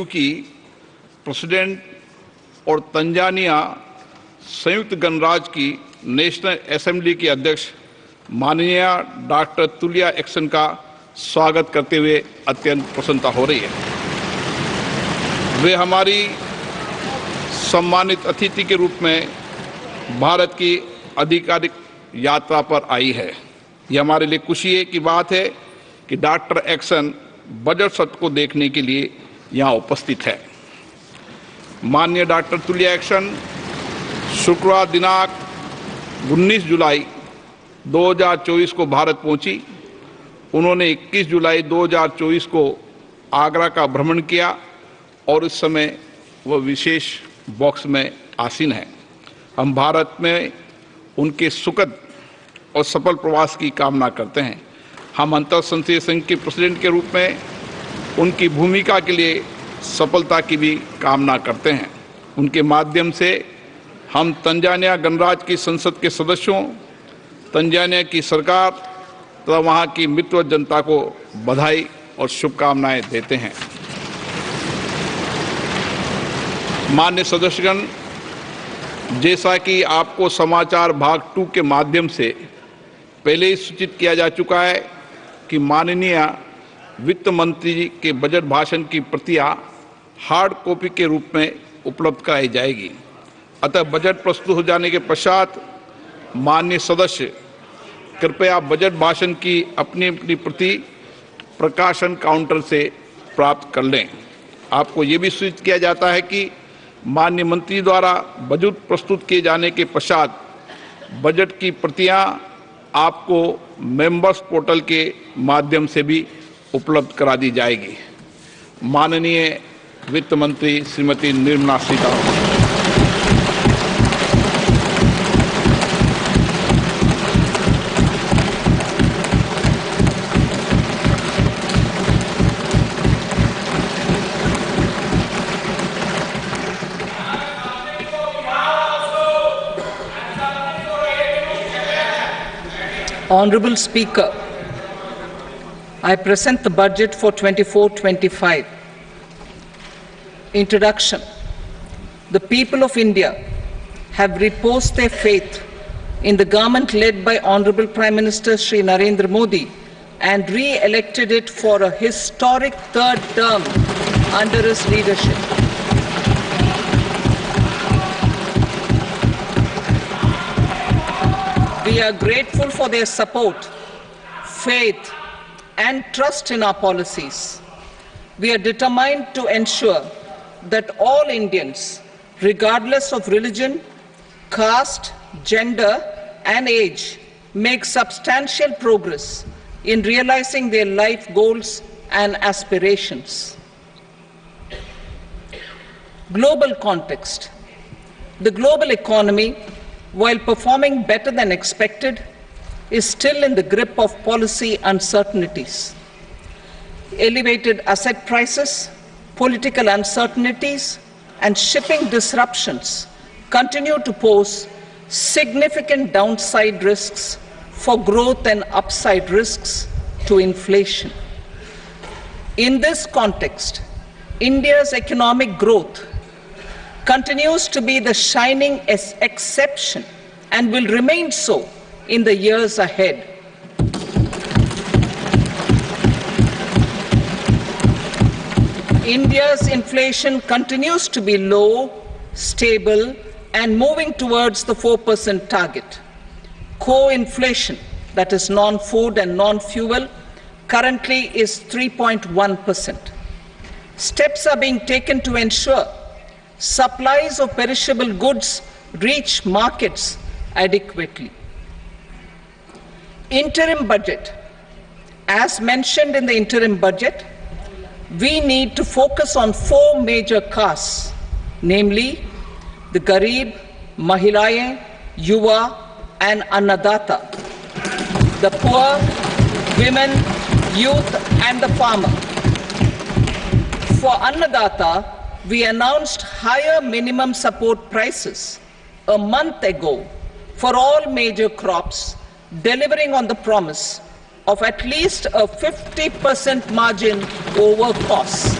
की प्रेसिडेंट और तंजानिया संयुक्त गणराज्य की नेशनल असेंबली के अध्यक्ष माननीय डॉक्टर तुलिया एक्सन का स्वागत करते हुए अत्यंत प्रसन्नता हो रही है। वे हमारी सम्मानित अतिथि के रूप में भारत की आधिकारिक यात्रा पर आई है। यह हमारे लिए खुशी की बात है कि डॉक्टर एक्सन बजट सत्र को देखने के लिए यहाँ उपस्थित है। माननीय डॉक्टर तुलिया एक्सन शुक्रवार दिनांक 19 जुलाई 2024 को भारत पहुंची। उन्होंने 21 जुलाई 2024 को आगरा का भ्रमण किया और इस समय वह विशेष बॉक्स में आसीन है। हम भारत में उनके सुखद और सफल प्रवास की कामना करते हैं। हम अंतर्संघीय संघ के प्रेसिडेंट के रूप में उनकी भूमिका के लिए सफलता की भी कामना करते हैं। उनके माध्यम से हम तंजानिया गणराज्य की संसद के सदस्यों, तंजानिया की सरकार तथा वहाँ की मित्र जनता को बधाई और शुभकामनाएं देते हैं। माननीय सदस्यगण, जैसा कि आपको समाचार भाग 2 के माध्यम से पहले ही सूचित किया जा चुका है कि माननीय वित्त मंत्री जी के बजट भाषण की प्रतियां हार्ड कॉपी के रूप में उपलब्ध कराई जाएगी। अतः बजट प्रस्तुत हो जाने के पश्चात माननीय सदस्य कृपया बजट भाषण की अपनी अपनी प्रति प्रकाशन काउंटर से प्राप्त कर लें। आपको ये भी सूचित किया जाता है कि माननीय मंत्री द्वारा बजट प्रस्तुत किए जाने के पश्चात बजट की प्रतियां आपको मेंबर्स पोर्टल के माध्यम से भी उपलब्ध करा दी जाएगी। माननीय वित्त मंत्री Shrimati Nirmala Sitharaman. Honorable Speaker, I present the budget for 24-25. Introduction. The people of India have reposed their faith in the government led by Honorable Prime Minister Shri Narendra Modi and re-elected it for a historic third term under his leadership. We are grateful for their support, faith, and trust in our policies. We are determined to ensure that all Indians, regardless of religion, caste, gender, and age, make substantial progress in realizing their life goals and aspirations. Global context. The global economy, while performing better than expected, is still in the grip of policy uncertainties. Elevated asset prices, political uncertainties, and shipping disruptions continue to pose significant downside risks for growth and upside risks to inflation. In this context, India's economic growth continues to be the shining exception and will remain so in the years ahead. India's inflation continues to be low, stable, and moving towards the 4% target. Core inflation, that is non-food and non-fuel, currently is 3.1%. Steps are being taken to ensure supplies of perishable goods reach markets adequately. Interim budget. As mentioned in the interim budget, we need to focus on 4 major castes, namely the Garib, Mahilaye, Yuva, and Annadata, the poor, women, youth, and the farmer. For Annadata, we announced higher minimum support prices a month ago for all major crops, delivering on the promise of at least a 50% margin over costs.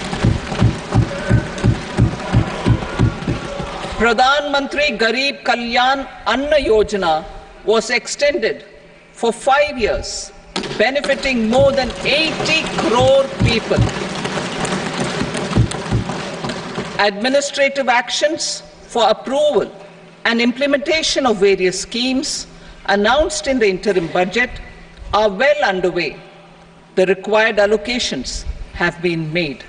Pradhan Mantri Garib Kalyan Anna Yojana was extended for 5 years, benefiting more than 80 crore people. Administrative actions for approval and implementation of various schemes announced in the interim budget are well underway. The required allocations have been made.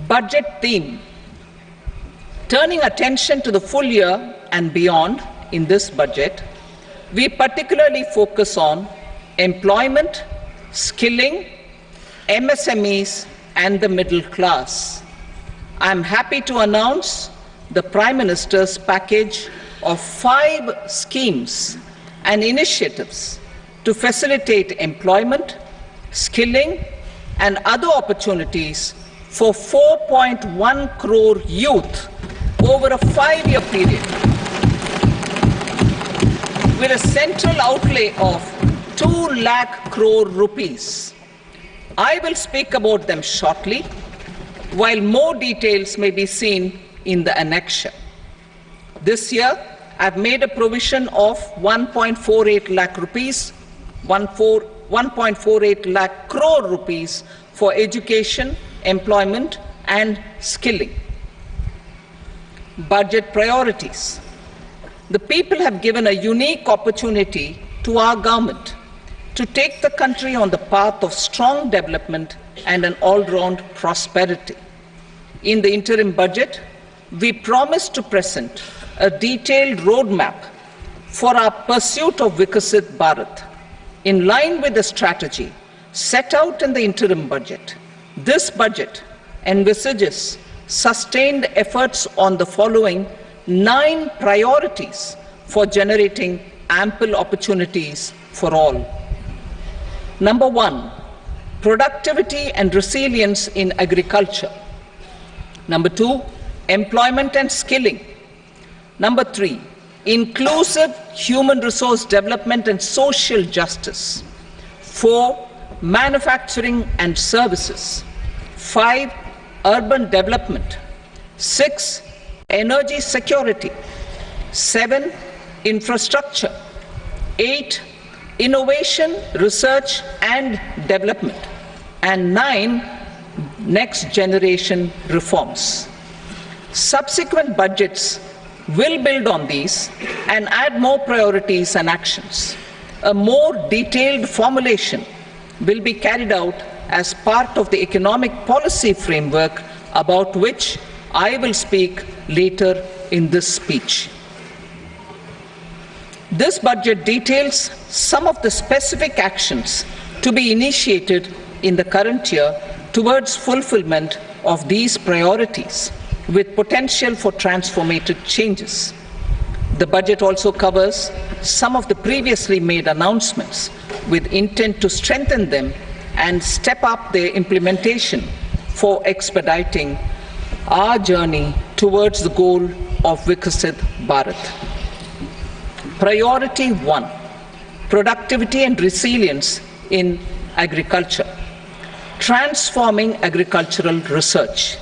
Budget theme. Turning attention to the full year and beyond in this budget, we particularly focus on employment, skilling, MSMEs, and the middle class. I am happy to announce the Prime Minister's package of 5 schemes and initiatives to facilitate employment, skilling, and other opportunities for 4.1 crore youth over a 5-year period, with a central outlay of 2 lakh crore rupees. I will speak about them shortly, while more details may be seen in the annexure. This year, I've made a provision of 1.48 lakh rupees, 1.48 lakh crore rupees for education, employment, and skilling. Budget priorities. The people have given a unique opportunity to our government to take the country on the path of strong development and an all-round prosperity. In the interim budget, we promise to present a detailed roadmap for our pursuit of Vikasit Bharat. In line with the strategy set out in the interim budget, this budget envisages sustained efforts on the following 9 priorities for generating ample opportunities for all. Number 1, productivity and resilience in agriculture. Number 2, employment and skilling. Number 3, inclusive human resource development and social justice. 4, manufacturing and services. 5, urban development. 6, energy security. 7, infrastructure. 8, innovation, research and development. And 9, next generation reforms. Subsequent budgets will build on these and add more priorities and actions. A more detailed formulation will be carried out as part of the economic policy framework, about which I will speak later in this speech. This budget details some of the specific actions to be initiated in the current year towards fulfillment of these priorities, with potential for transformative changes. The budget also covers some of the previously made announcements with intent to strengthen them and step up their implementation for expediting our journey towards the goal of Vikasit Bharat. Priority 1, productivity and resilience in agriculture. Transforming agricultural research.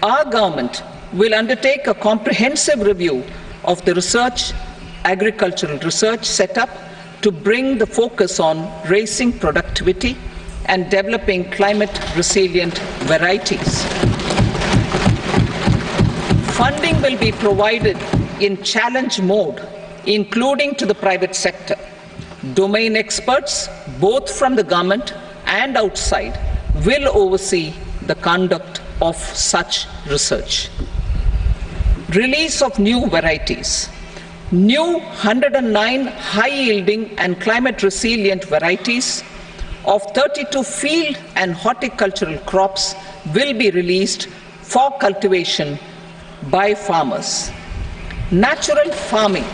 Our government will undertake a comprehensive review of the agricultural research setup to bring the focus on raising productivity and developing climate-resilient varieties. Funding will be provided in challenge mode, including to the private sector. Domain experts, both from the government and outside, will oversee the conduct of such research. Release of new varieties. New 109 high-yielding and climate-resilient varieties of 32 field and horticultural crops will be released for cultivation by farmers. Natural farming.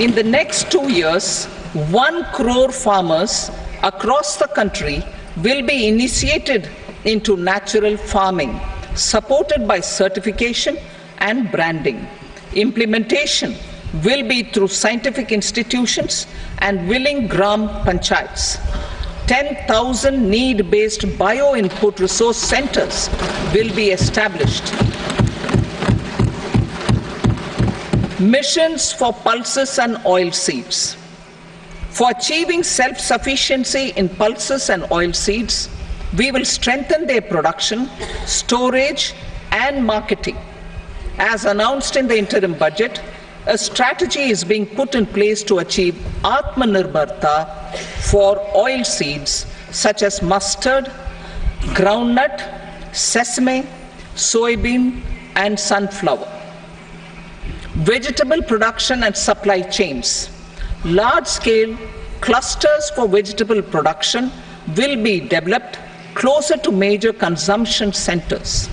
In the next 2 years, 1 crore farmers across the country will be initiated into natural farming, supported by certification and branding. Implementation will be through scientific institutions and willing gram panchayats. 10,000 need-based bio-input resource centers will be established. Missions for pulses and oilseeds. For achieving self-sufficiency in pulses and oilseeds, we will strengthen their production, storage, and marketing. As announced in the interim budget, a strategy is being put in place to achieve Atmanirbharta for oilseeds such as mustard, groundnut, sesame, soybean, and sunflower. Vegetable production and supply chains. Large-scale clusters for vegetable production will be developed closer to major consumption centers.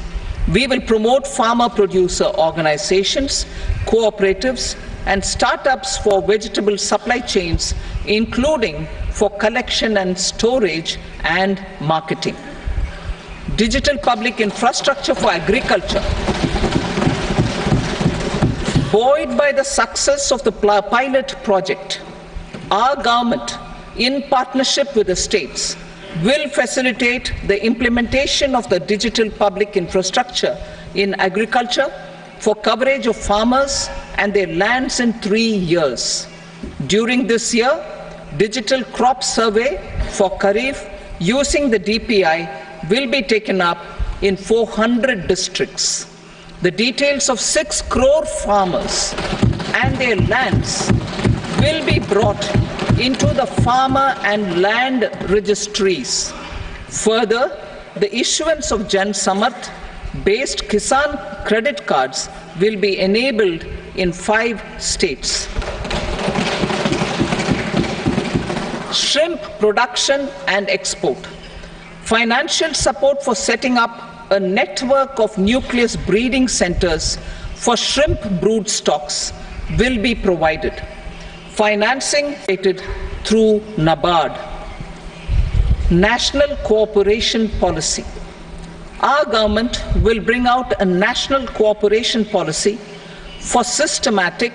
We will promote farmer-producer organizations, cooperatives, and startups for vegetable supply chains, including for collection and storage and marketing. Digital public infrastructure for agriculture. Buoyed by the success of the pilot project, our government, in partnership with the states, will facilitate the implementation of the digital public infrastructure in agriculture for coverage of farmers and their lands in 3 years. During this year, digital crop survey for Kharif using the DPI will be taken up in 400 districts. The details of 6 crore farmers and their lands will be brought into the farmer and land registries. Further, the issuance of Jan Samarth based Kisan credit cards will be enabled in 5 states. Shrimp production and export. Financial support for setting up a network of nucleus breeding centers for shrimp brood stocks will be provided. Financing through NABARD. National Cooperation Policy. Our government will bring out a national cooperation policy for systematic,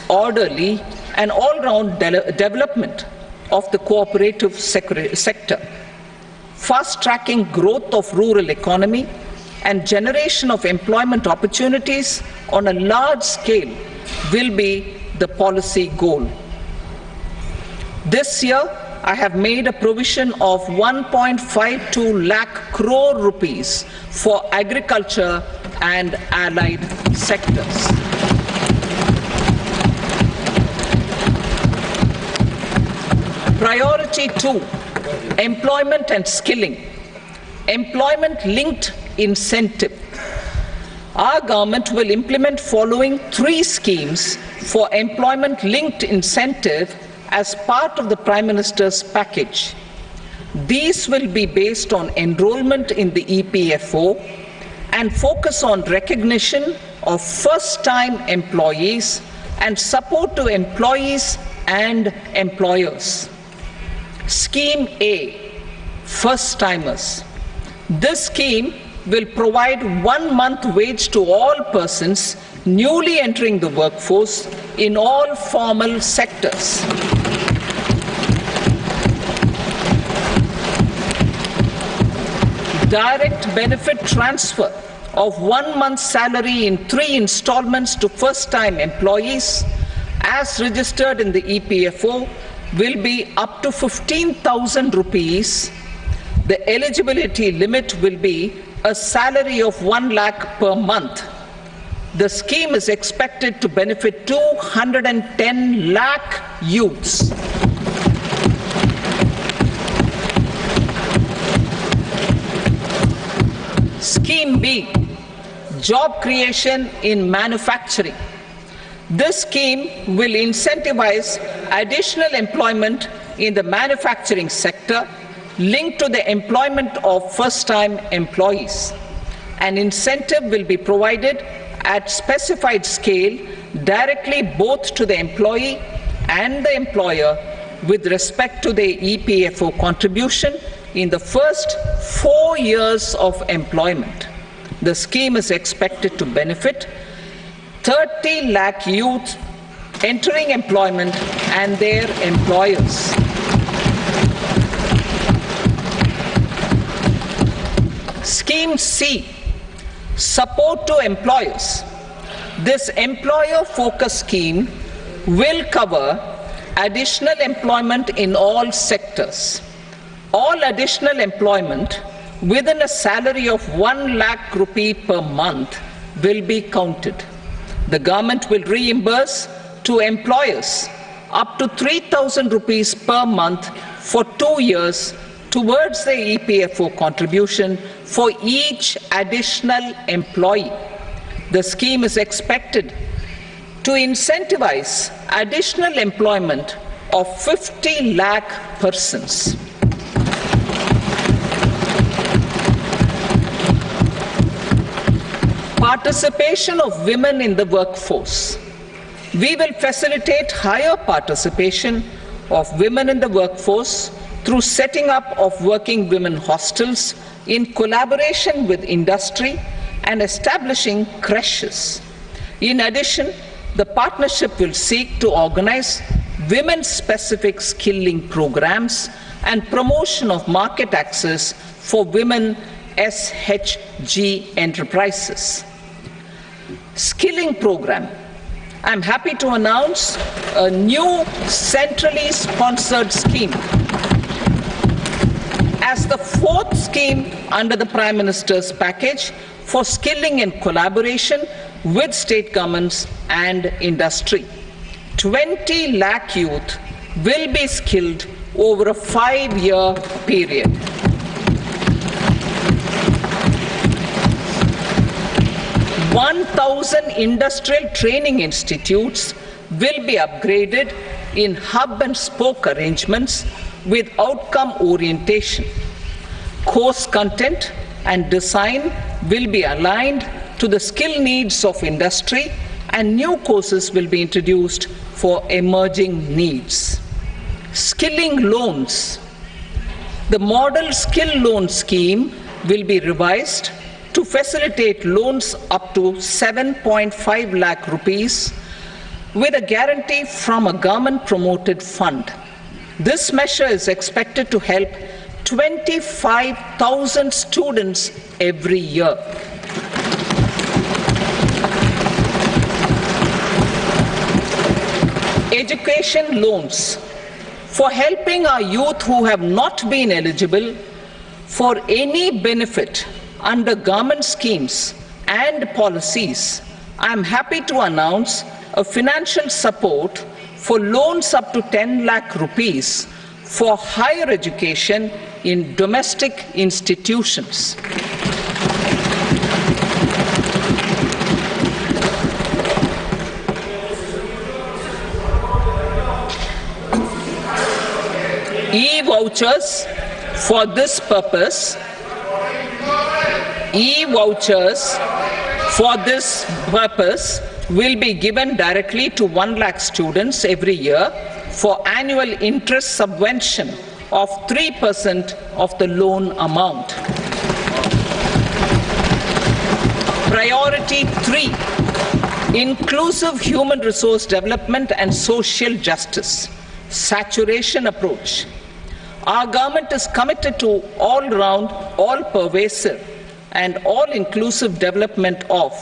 orderly, and all-round development of the cooperative sector, fast-tracking growth of rural economy and generation of employment opportunities on a large scale will be the policy goal. This year, I have made a provision of 1.52 lakh crore rupees for agriculture and allied sectors. Priority 2, employment and skilling. Employment-linked incentive. Our government will implement following 3 schemes for employment-linked incentive as part of the Prime Minister's package. These will be based on enrollment in the EPFO and focus on recognition of first-time employees and support to employees and employers. Scheme A, first-timers. This scheme will provide 1 month wage to all persons newly entering the workforce in all formal sectors. Direct benefit transfer of 1 month's salary in 3 installments to first-time employees as registered in the EPFO will be up to 15,000 rupees. The eligibility limit will be a salary of 1 lakh per month. The scheme is expected to benefit 210 lakh youths. Scheme B, job creation in manufacturing. This scheme will incentivize additional employment in the manufacturing sector linked to the employment of first-time employees. An incentive will be provided at specified scale directly both to the employee and the employer with respect to the EPFO contribution in the first 4 years of employment. The scheme is expected to benefit 30 lakh youth entering employment and their employers. Scheme C, support to employers. This employer-focused scheme will cover additional employment in all sectors. All additional employment within a salary of 1 lakh rupee per month will be counted. The government will reimburse to employers up to 3,000 rupees per month for 2 years towards the EPFO contribution for each additional employee. The scheme is expected to incentivize additional employment of 50 lakh persons. Participation of women in the workforce. We will facilitate higher participation of women in the workforce through setting up of working women hostels in collaboration with industry and establishing creches. In addition, the partnership will seek to organize women-specific skilling programs and promotion of market access for women SHG enterprises. Skilling program. I'm happy to announce a new centrally sponsored scheme as the fourth scheme under the Prime Minister's package for skilling in collaboration with state governments and industry. 20 lakh youth will be skilled over a 5-year period. 1,000 industrial training institutes will be upgraded in hub and spoke arrangements with outcome orientation. Course content and design will be aligned to the skill needs of industry, and new courses will be introduced for emerging needs. Skilling loans. The model skill loan scheme will be revised to facilitate loans up to 7.5 lakh rupees with a guarantee from a government-promoted fund. This measure is expected to help 25,000 students every year. Education loans. For helping our youth who have not been eligible for any benefit under government schemes and policies, I am happy to announce a financial support for loans up to 10 lakh rupees for higher education in domestic institutions. E-vouchers for this purpose. E-vouchers for this purpose will be given directly to 1 lakh students every year for annual interest subvention of 3% of the loan amount. Priority 3, inclusive human resource development and social justice, saturation approach. Our government is committed to all-round, all-pervasive and all-inclusive development of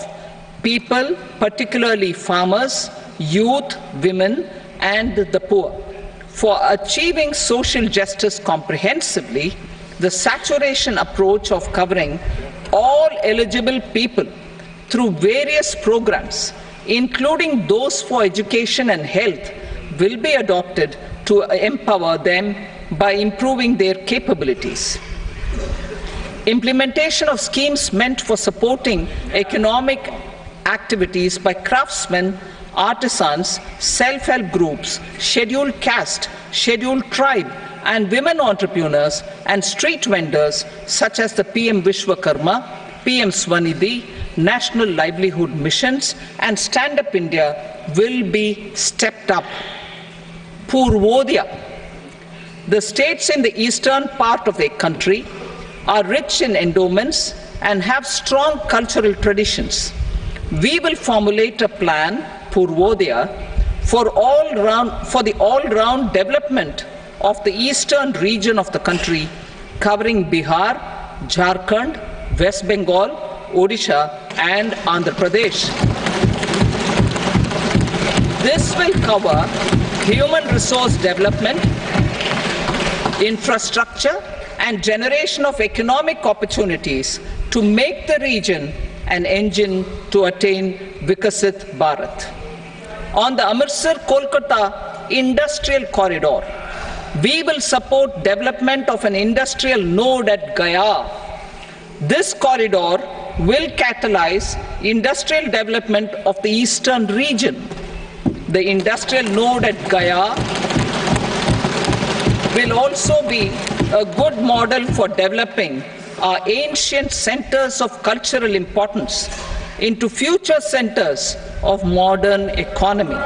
people, particularly farmers, youth, women, and the poor. For achieving social justice comprehensively, the saturation approach of covering all eligible people through various programs, including those for education and health, will be adopted to empower them by improving their capabilities. Implementation of schemes meant for supporting economic activities by craftsmen, artisans, self-help groups, scheduled caste, scheduled tribe, and women entrepreneurs and street vendors such as the PM Vishwakarma, PM Swanidhi, National Livelihood Missions, and Stand Up India will be stepped up. Purvodaya. The states in the eastern part of the country are rich in endowments and have strong cultural traditions. We will formulate a plan, Purvodaya, for the all-round development of the eastern region of the country, covering Bihar, Jharkhand, West Bengal, Odisha, and Andhra Pradesh. This will cover human resource development, infrastructure, and generation of economic opportunities to make the region an engine to attain Vikasit Bharat. On the Amritsar-Kolkata Industrial Corridor, we will support development of an industrial node at Gaya. This corridor will catalyze industrial development of the eastern region. The industrial node at Gaya will also be a good model for developing our ancient centers of cultural importance into future centers of modern economy.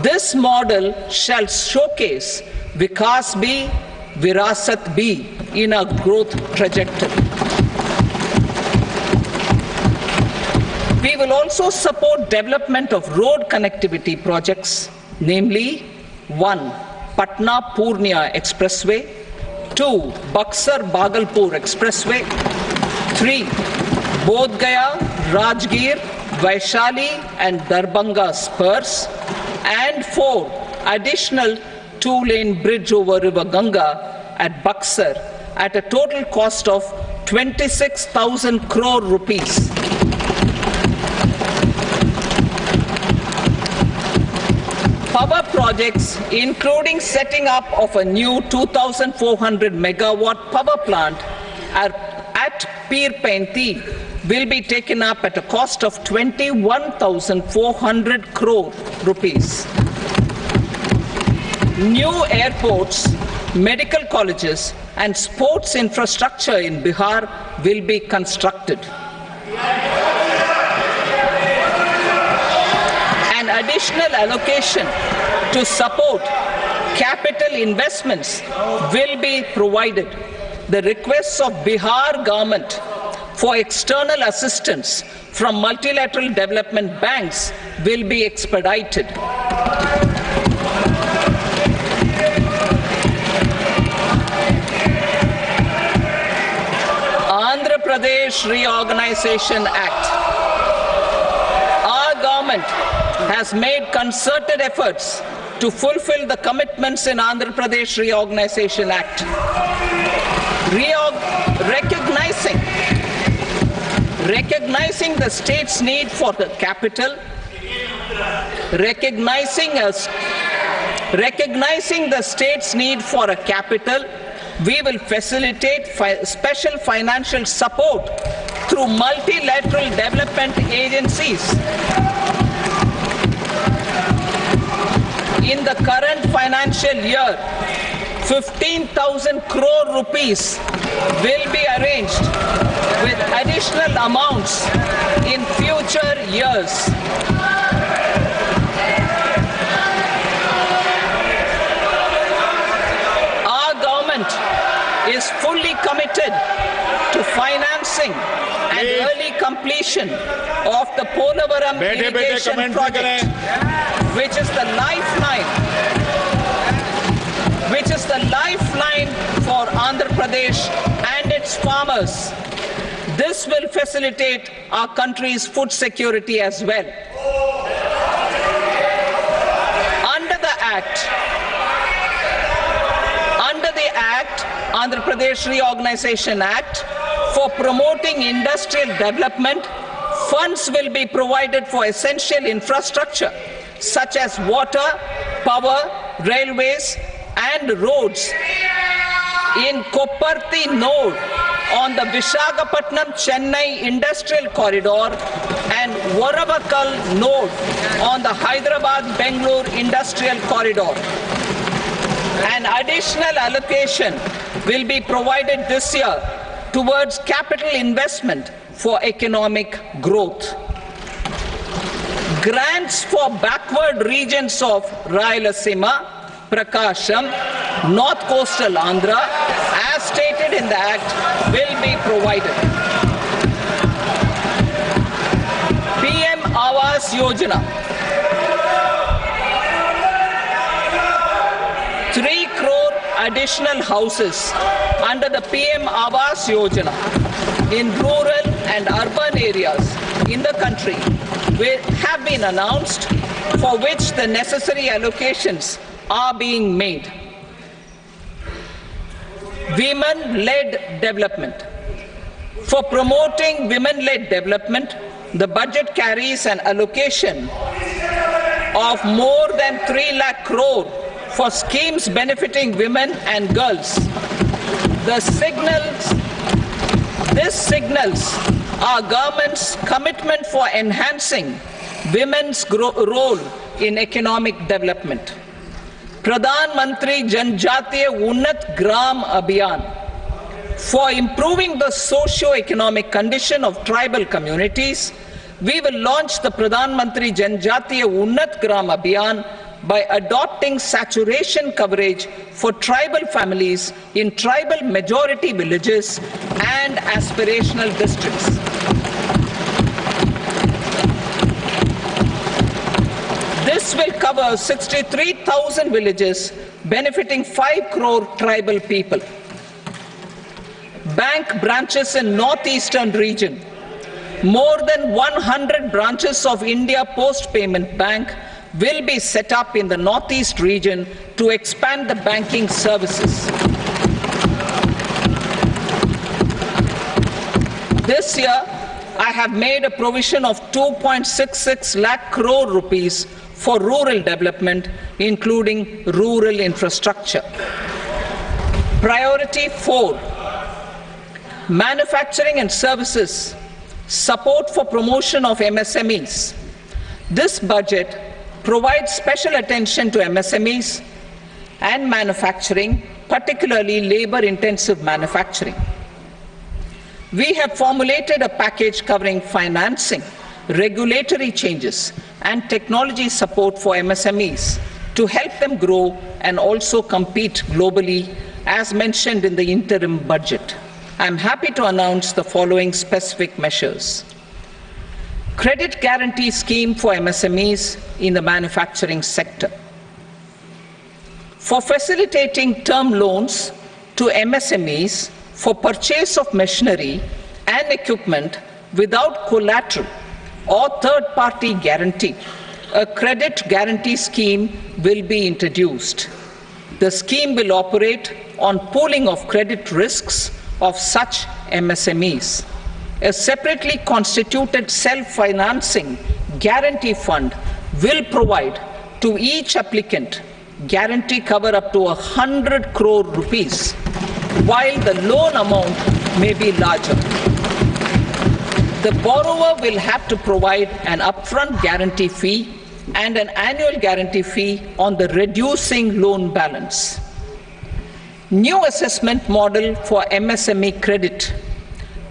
This model shall showcase Vikas B, Virasat B in our growth trajectory. We will also support development of road connectivity projects, namely 1. Patna-Purnia Expressway, 2. Buxar-Bhagalpur Expressway, 3. Bodh Gaya, Rajgir, Vaishali and Darbhanga spurs, and 4. Additional 2-lane bridge over River Ganga at Buxar at a total cost of 26,000 crore rupees. Power projects, including setting up of a new 2,400 megawatt power plant at Pir Painti, will be taken up at a cost of 21,400 crore rupees. New airports, medical colleges, and sports infrastructure in Bihar will be constructed. An additional allocation to support capital investments will be provided. The requests of Bihar government for external assistance from multilateral development banks will be expedited. Andhra Pradesh Reorganization Act. Our government has made concerted efforts to fulfill the commitments in Andhra Pradesh Reorganization Act. Recognizing the state's need for the capital, recognizing the state's need for a capital, we will facilitate special financial support through multilateral development agencies. In the current financial year, 15,000 crore rupees will be arranged with additional amounts in future years. Our government is fully committed to financing and early completion of the Polavaram irrigation project, which is the lifeline for Andhra Pradesh and its farmers. This will facilitate our country's food security as well. Under the Andhra Pradesh Reorganization Act, for promoting industrial development, funds will be provided for essential infrastructure such as water, power, railways, and roads. In Kopparthi node on the Visakhapatnam-Chennai Industrial Corridor and Varavakal node on the Hyderabad-Bangalore Industrial Corridor. An additional allocation will be provided this year towards capital investment for economic growth. Grants for backward regions of Rayalaseema, Prakasham, North Coastal Andhra, as stated in the Act, will be provided. PM Awas Yojana. 3 crore additional houses under the PM Awas Yojana in rural and urban areas in the country have been announced, for which the necessary allocations are being made. Women-led development. For promoting women-led development, the budget carries an allocation of more than 3 lakh crore for schemes benefiting women and girls. This signals our government's commitment for enhancing women's role in economic development. Pradhan Mantri Janjatiya Unnat Gram Abhiyan. For improving the socio-economic condition of tribal communities, we will launch the Pradhan Mantri Janjatiya Unnat Gram Abhiyan by adopting saturation coverage for tribal families in tribal majority villages and aspirational districts. This will cover 63,000 villages, benefiting 5 crore tribal people. Bank branches in northeastern region. More than 100 branches of India Post Payment Bank will be set up in the northeast region to expand the banking services. This year, I have made a provision of 2.66 lakh crore rupees for rural development, including rural infrastructure. Priority 4, manufacturing and services, support for promotion of MSMEs. This budget provides special attention to MSMEs and manufacturing, particularly labor-intensive manufacturing. We have formulated a package covering financing, regulatory changes, and technology support for MSMEs to help them grow and also compete globally, as mentioned in the interim budget. I am happy to announce the following specific measures. Credit guarantee scheme for MSMEs in the manufacturing sector. For facilitating term loans to MSMEs for purchase of machinery and equipment without collateral or third-party guarantee, a credit guarantee scheme will be introduced. The scheme will operate on pooling of credit risks of such MSMEs. A separately constituted self-financing guarantee fund will provide to each applicant guarantee cover up to 100 crore rupees, while the loan amount may be larger. The borrower will have to provide an upfront guarantee fee and an annual guarantee fee on the reducing loan balance. New assessment model for MSME credit.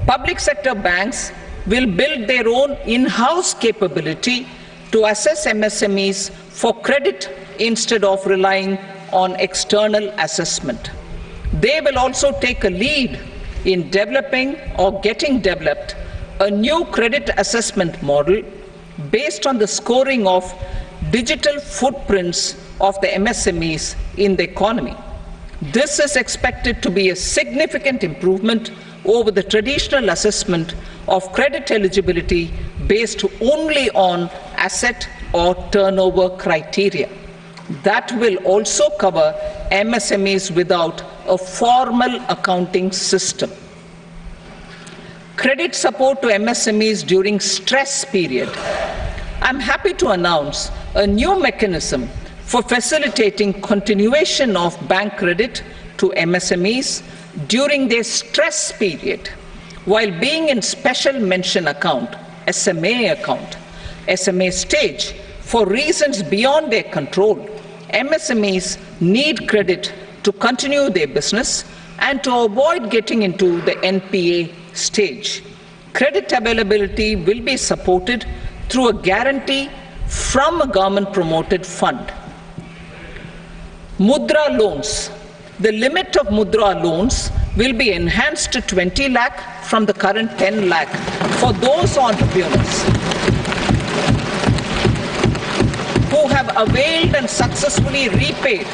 Public sector banks will build their own in-house capability to assess MSMEs for credit instead of relying on external assessment. They will also take a lead in developing or getting developed a new credit assessment model based on the scoring of digital footprints of the MSMEs in the economy. This is expected to be a significant improvement over the traditional assessment of credit eligibility based only on asset or turnover criteria. That will also cover MSMEs without a formal accounting system. Credit support to MSMEs during stress period. I'm happy to announce a new mechanism for facilitating continuation of bank credit to MSMEs during their stress period while being in special mention account, SMA stage, for reasons beyond their control. MSMEs need credit to continue their business and to avoid getting into the NPA stage. Credit availability will be supported through a guarantee from a government-promoted fund. Mudra loans. The limit of Mudra loans will be enhanced to 20 lakh from the current 10 lakh for those entrepreneurs who have availed and successfully repaid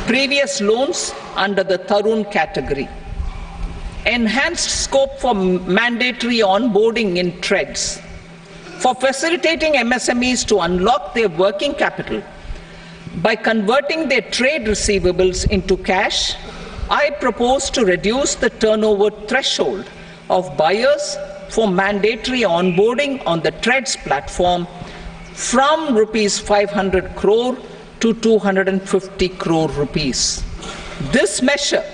previous loans under the Tarun category. Enhanced scope for mandatory onboarding in trades. For facilitating MSMEs to unlock their working capital by converting their trade receivables into cash, I propose to reduce the turnover threshold of buyers for mandatory onboarding on the trades platform from rupees 500 crore to 250 crore rupees. This measure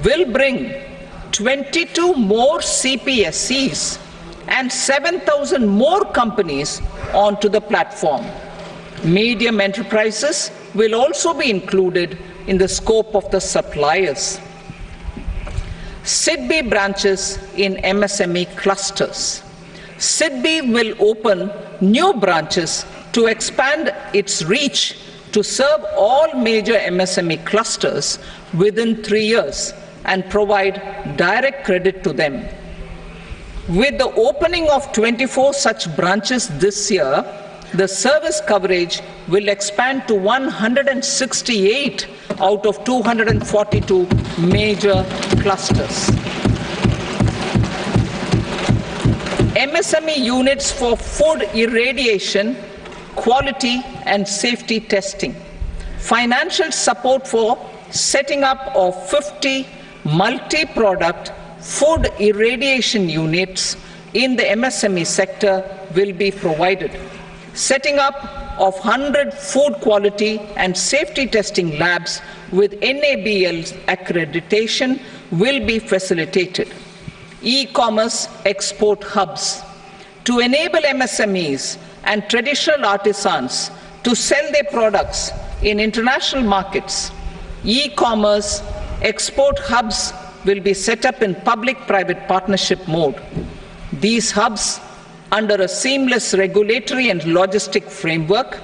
will bring 22 more CPSCs and 7,000 more companies onto the platform. Medium enterprises will also be included in the scope of the suppliers. SIDBI branches in MSME clusters. SIDBI will open new branches to expand its reach to serve all major MSME clusters within 3 years and provide direct credit to them. With the opening of 24 such branches this year, the service coverage will expand to 168 out of 242 major clusters. MSME units for food irradiation, quality and safety testing. Financial support for setting up of 50 multi-product food irradiation units in the MSME sector will be provided. Setting up of 100 food quality and safety testing labs with NABL accreditation will be facilitated. E-commerce export hubs. To enable MSMEs and traditional artisans to sell their products in international markets, e-commerce export hubs will be set up in public-private partnership mode. These hubs, under a seamless regulatory and logistic framework,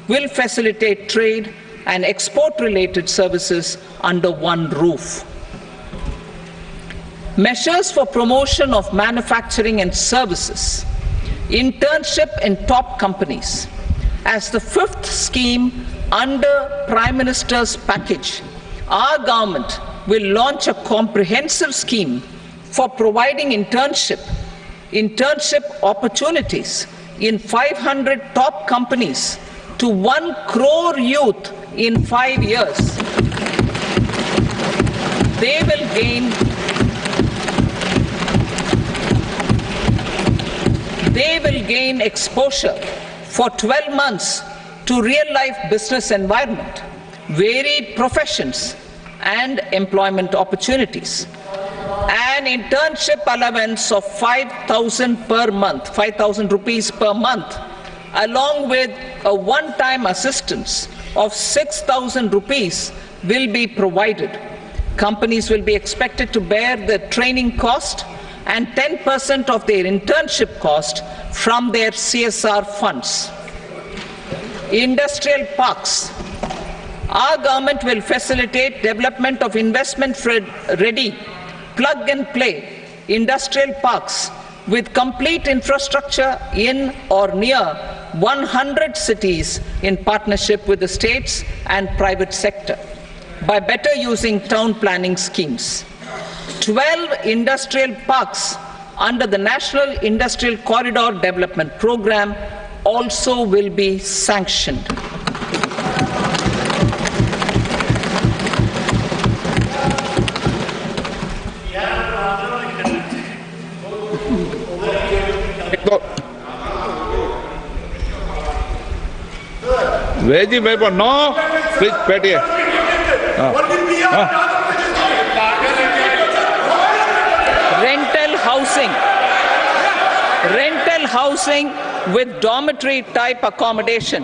will facilitate trade and export-related services under one roof. Measures for promotion of manufacturing and services. Internship in top companies. As the fifth scheme under Prime Minister's package, our government will launch a comprehensive scheme for providing internship opportunities in 500 top companies to 1 crore youth in 5 years. They will gain exposure for 12 months to real-life business environment, varied professions, and employment opportunities. An internship allowance of 5,000 per month, 5,000 rupees per month, along with a one-time assistance of 6,000 rupees will be provided. Companies will be expected to bear the training cost and 10% of their internship cost from their CSR funds. Industrial parks. Our government will facilitate development of investment-ready, plug-and-play industrial parks with complete infrastructure in or near 100 cities in partnership with the states and private sector by better using town planning schemes. 12 industrial parks under the National Industrial Corridor Development Program also will be sanctioned. Veggie paper, no. Please, Petty. Rental housing. Rental housing with dormitory type accommodation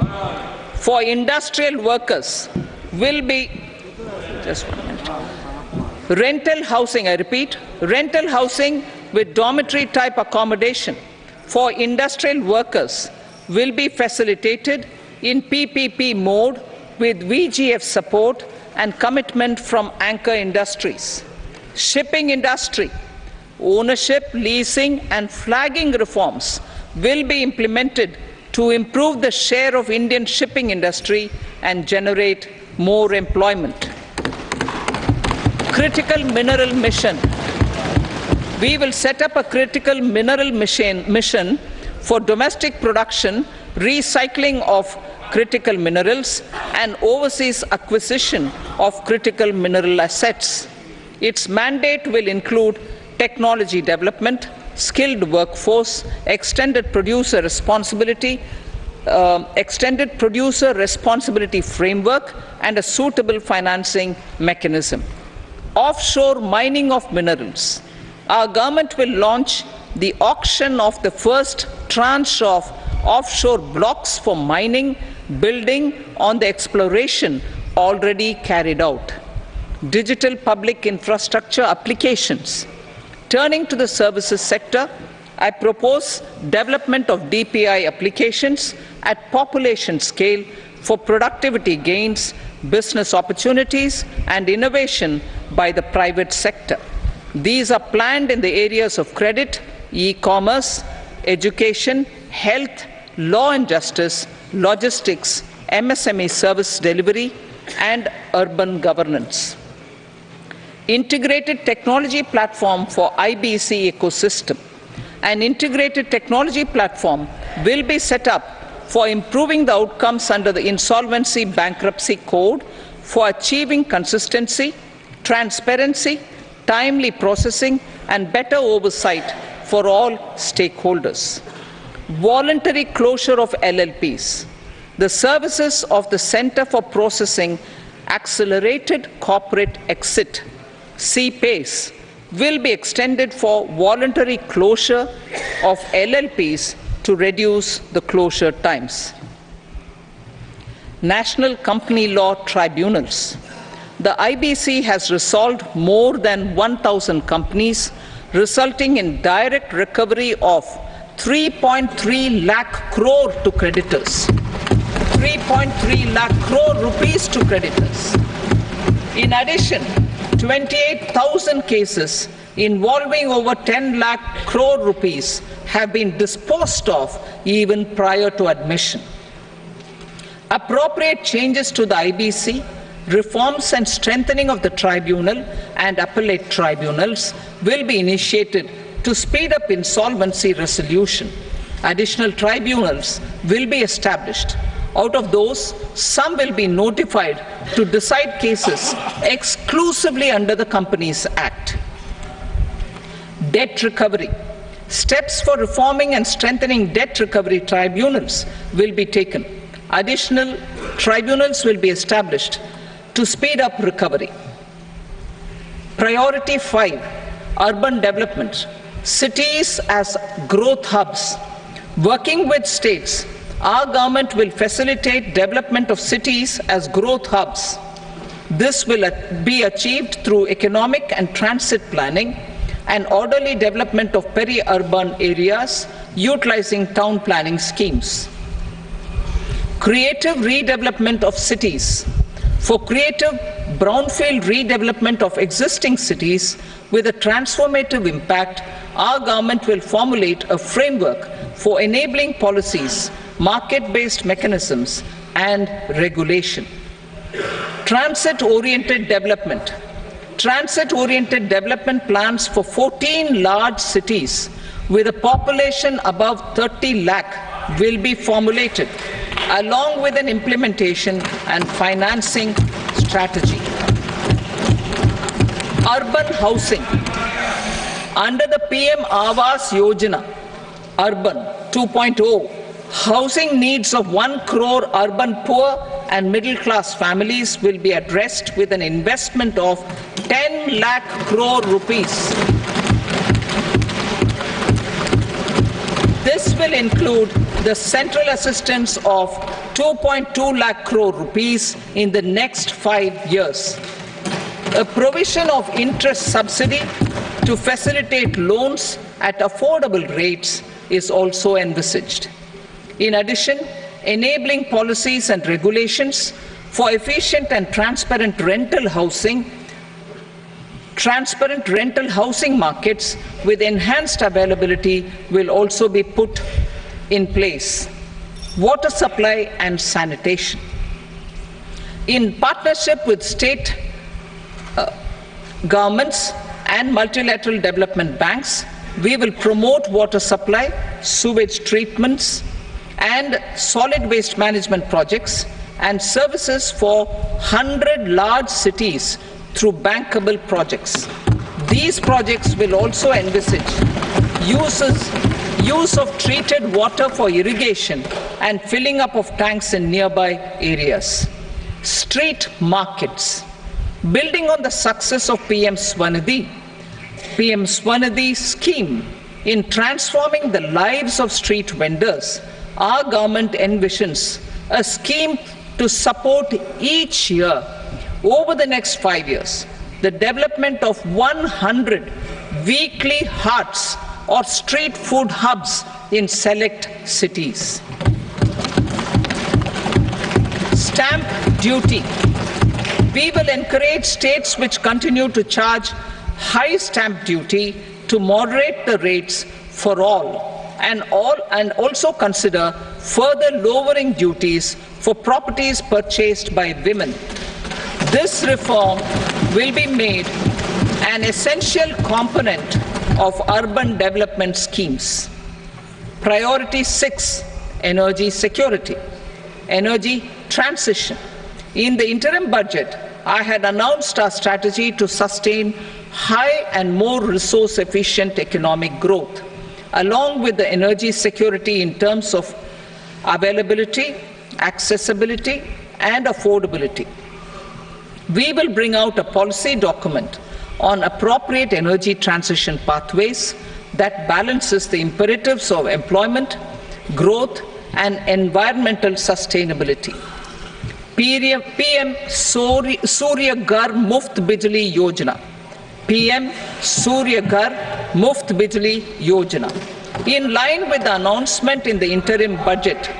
for industrial workers will be, just 1 minute. Rental housing, I repeat, rental housing with dormitory type accommodation for industrial workers will be facilitated in PPP mode with VGF support and commitment from anchor industries. Shipping industry, ownership, leasing and flagging reforms will be implemented to improve the share of Indian shipping industry and generate more employment. critical mineral mission. We will set up a critical mineral mission for domestic production, recycling of critical minerals, and overseas acquisition of critical mineral assets. Its mandate will include technology development, skilled workforce, extended producer responsibility framework, and a suitable financing mechanism. Offshore mining of minerals. Our government will launch the auction of the first tranche of offshore blocks for mining, building on the exploration already carried out. Digital public infrastructure applications. Turning to the services sector, I propose development of DPI applications at population scale for productivity gains, business opportunities, and innovation by the private sector. These are planned in the areas of credit, e-commerce, education, health, law and justice, logistics, MSME service delivery, and urban governance. Integrated technology platform for IBC ecosystem. An integrated technology platform will be set up for improving the outcomes under the Insolvency Bankruptcy Code for achieving consistency, transparency, timely processing, and better oversight for all stakeholders. Voluntary closure of LLPs. The services of the Center for Processing Accelerated Corporate Exit, CPACE, will be extended for voluntary closure of LLPs to reduce the closure times. National Company Law Tribunals. The IBC has resolved more than 1,000 companies, resulting in direct recovery of 3.3 lakh crore to creditors. 3.3 lakh crore rupees to creditors. In addition, 28,000 cases involving over 10 lakh crore rupees have been disposed of even prior to admission. Appropriate changes to the IBC, reforms and strengthening of the tribunal and appellate tribunals will be initiated to speed up insolvency resolution. Additional tribunals will be established. Out of those, some will be notified to decide cases exclusively under the Companies Act. Debt recovery. Steps for reforming and strengthening debt recovery tribunals will be taken. Additional tribunals will be established to speed up recovery. Priority 5, urban development. Cities as growth hubs. Working with states, our government will facilitate development of cities as growth hubs. This will be achieved through economic and transit planning and orderly development of peri-urban areas utilizing town planning schemes. Creative redevelopment of cities. For creative brownfield redevelopment of existing cities with a transformative impact, our government will formulate a framework for enabling policies, market-based mechanisms, and regulation. Transit-oriented development. Transit-oriented development plans for 14 large cities with a population above 30 lakh will be formulated, along with an implementation and financing strategy. Urban housing. Under the PM Awas Yojana, Urban 2.0, housing needs of 1 crore urban poor and middle-class families will be addressed with an investment of 10 lakh crore rupees. This will include the central assistance of 2.2 lakh crore rupees in the next 5 years. A provision of interest subsidy to facilitate loans at affordable rates is also envisaged. In addition, enabling policies and regulations for efficient and transparent rental housing markets with enhanced availability will also be put in place. Water supply and sanitation. In partnership with state governments and multilateral development banks, we will promote water supply, sewage treatments, and solid waste management projects and services for 100 large cities through bankable projects. These projects will also envisage use of treated water for irrigation and filling up of tanks in nearby areas. Street markets. Building on the success of PM Swanidhi scheme in transforming the lives of street vendors, our government envisions a scheme to support each year over the next 5 years the development of 100 weekly hearts or street food hubs in select cities. Stamp duty. We will encourage states which continue to charge high stamp duty to moderate the rates for all and also consider further lowering duties for properties purchased by women. This reform will be made an essential component of urban development schemes. Priority 6, energy security, energy transition. In the interim budget, I had announced our strategy to sustain high and more resource-efficient economic growth, along with the energy security in terms of availability, accessibility, and affordability. We will bring out a policy document on appropriate energy transition pathways that balances the imperatives of employment, growth, and environmental sustainability. PM Surya Ghar Muft Bijli Yojana. PM Surya Ghar Muft Bijli Yojana. In line with the announcement in the interim budget,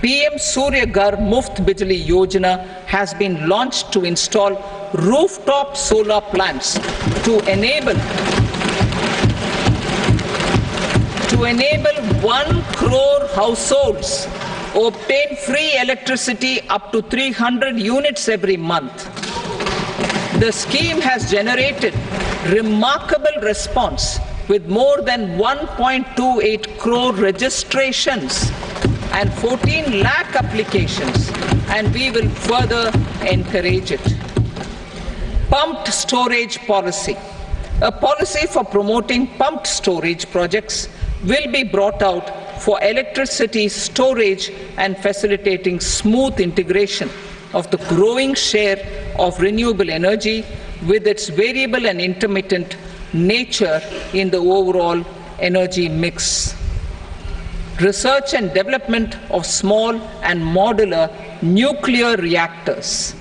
PM Surya Ghar Muft Bijli Yojana has been launched to install rooftop solar plants to enable 1 crore households obtain free electricity up to 300 units every month. The scheme has generated remarkable response with more than 1.28 crore registrations and 14 lakh applications, and we will further encourage it. Pumped storage policy. A policy for promoting pumped storage projects will be brought out for electricity storage and facilitating smooth integration of the growing share of renewable energy with its variable and intermittent nature in the overall energy mix. Research and development of small and modular nuclear reactors.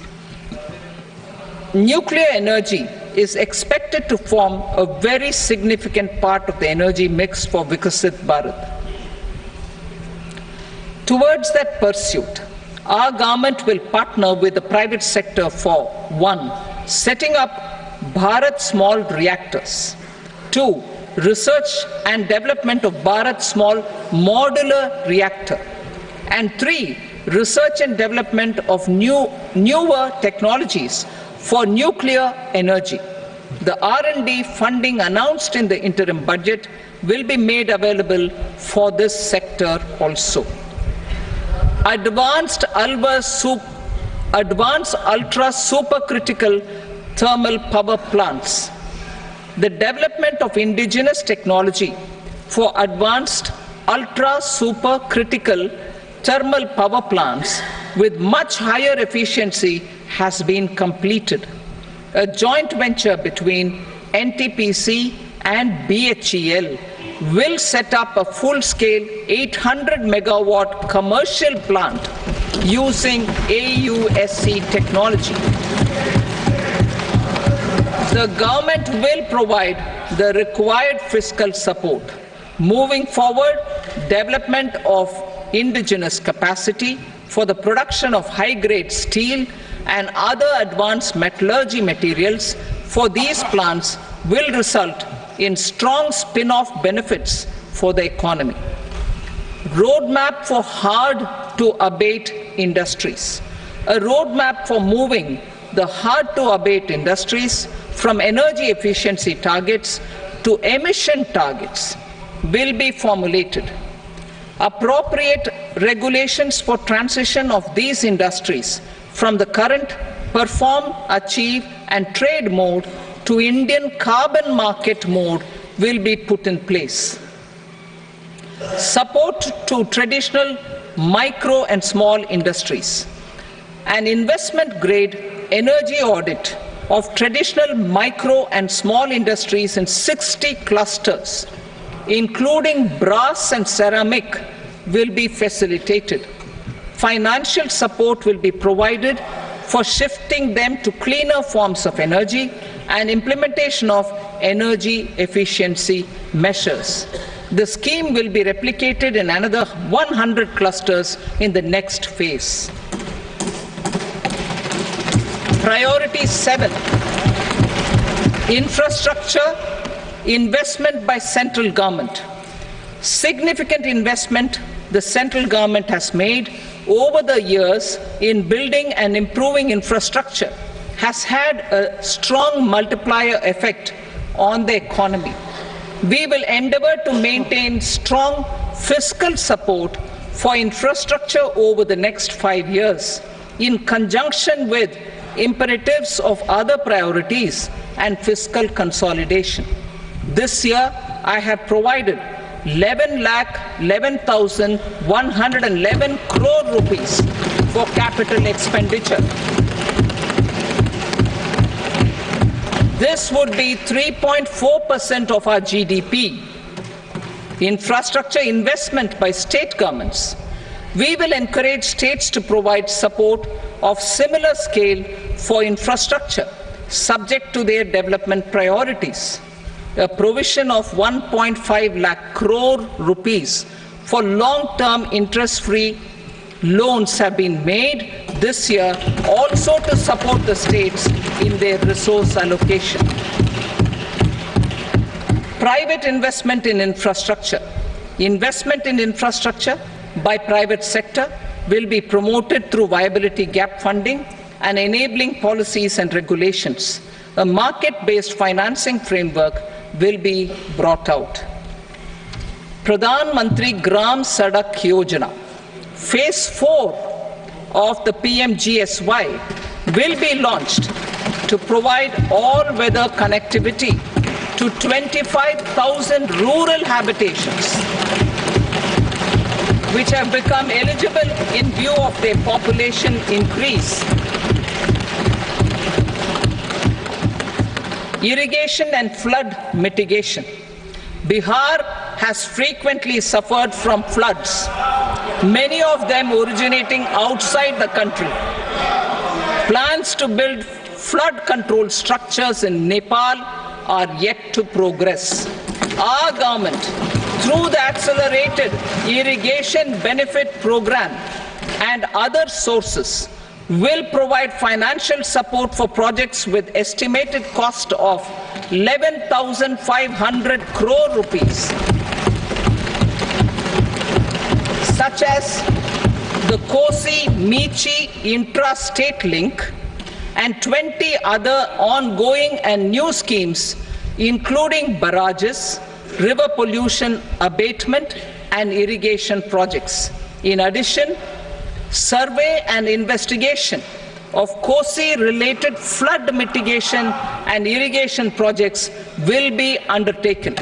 Nuclear energy is expected to form a very significant part of the energy mix for Vikasit Bharat. Towards that pursuit, our government will partner with the private sector for 1. Setting up Bharat Small Reactors, 2. Research and development of Bharat Small Modular Reactor, and 3. Research and development of newer technologies for nuclear energy. The R&D funding announced in the interim budget will be made available for this sector also. Advanced ultra supercritical thermal power plants. The development of indigenous technology for advanced ultra supercritical thermal power plants with much higher efficiency has been completed. A joint venture between NTPC and BHEL will set up a full-scale 800 megawatt commercial plant using AUSC technology. The government will provide the required fiscal support. Moving forward, development of indigenous capacity for the production of high-grade steel and other advanced metallurgy materials for these plants will result in strong spin-off benefits for the economy. Roadmap for hard-to-abate industries. a roadmap for moving the hard-to-abate industries from energy efficiency targets to emission targets will be formulated. Appropriate regulations for transition of these industries from the current perform, achieve and trade mode to Indian carbon market mode will be put in place. Support to traditional micro and small industries. An investment-grade energy audit of traditional micro and small industries in 60 clusters, including brass and ceramic, will be facilitated. Financial support will be provided for shifting them to cleaner forms of energy and implementation of energy efficiency measures. The scheme will be replicated in another 100 clusters in the next phase. Priority 7, infrastructure investment by central government. Significant investment the central government has made over the years in building and improving infrastructure has had a strong multiplier effect on the economy. We will endeavour to maintain strong fiscal support for infrastructure over the next 5 years in conjunction with imperatives of other priorities and fiscal consolidation. This year, I have provided 11,11,111 crore rupees for capital expenditure. This would be 3.4% of our GDP. Infrastructure investment by state governments. We will encourage states to provide support of similar scale for infrastructure, subject to their development priorities. A provision of 1.5 lakh crore rupees for long-term interest-free loans have been made this year also to support the states in their resource allocation. Private investment in infrastructure. Investment in infrastructure by private sector will be promoted through viability gap funding and enabling policies and regulations. A market-based financing framework will be brought out. Pradhan Mantri Gram Sadak Yojana, Phase 4 of the PMGSY will be launched to provide all-weather connectivity to 25,000 rural habitations, which have become eligible in view of their population increase. Irrigation and flood mitigation. Bihar has frequently suffered from floods, many of them originating outside the country. Plans to build flood control structures in Nepal are yet to progress. Our government, through the Accelerated Irrigation Benefit Program and other sources, will provide financial support for projects with estimated cost of 11,500 crore rupees, such as the Kosi-Michi intra-state link and 20 other ongoing and new schemes, including barrages, river pollution abatement and irrigation projects. In addition, survey and investigation of Kosi-related flood mitigation and irrigation projects will be undertaken.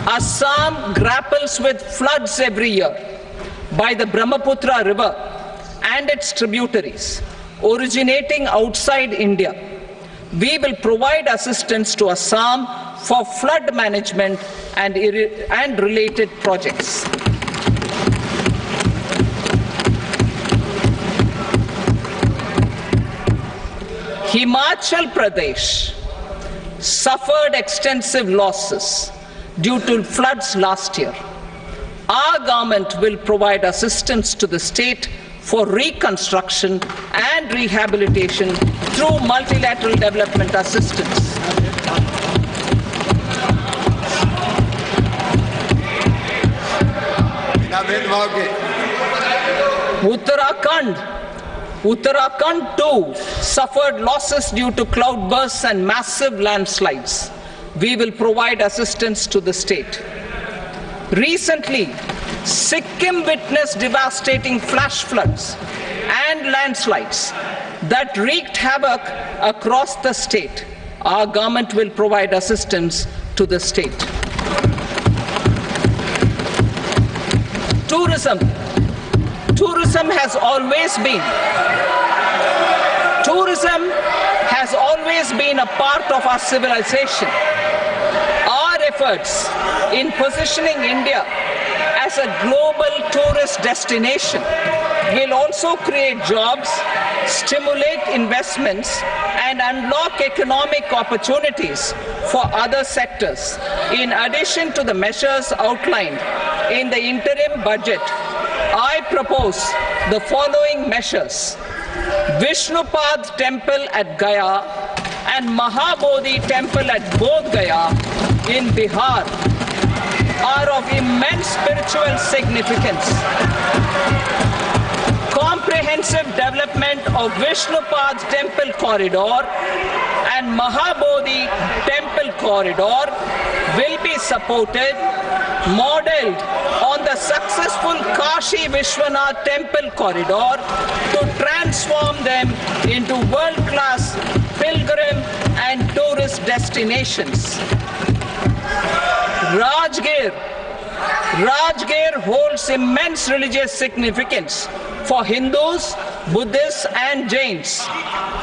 Assam grapples with floods every year by the Brahmaputra River and its tributaries originating outside India. We will provide assistance to Assam for flood management and related projects. Himachal Pradesh suffered extensive losses due to floods last year. Our government will provide assistance to the state for reconstruction and rehabilitation through multilateral development assistance. भेदभाव की। Uttarakhand too suffered losses due to cloudbursts and massive landslides. We will provide assistance to the state. Recently, Sikkim witnessed devastating flash floods and landslides that wreaked havoc across the state. Our government will provide assistance to the state. Tourism has always been a part of our civilization. Our efforts in positioning India as a global tourist destination will also create jobs, stimulate investments, and unlock economic opportunities for other sectors. In addition to the measures outlined in the interim budget, I propose the following measures. Vishnupad Temple at Gaya and Mahabodhi Temple at Bodh Gaya in Bihar are of immense spiritual significance. Comprehensive development of Vishnupad Temple Corridor and Mahabodhi Temple Corridor will be supported, modeled on the successful Kashi Vishwanath Temple Corridor to transform them into world-class pilgrim and tourist destinations. Rajgir holds immense religious significance for Hindus, Buddhists and Jains.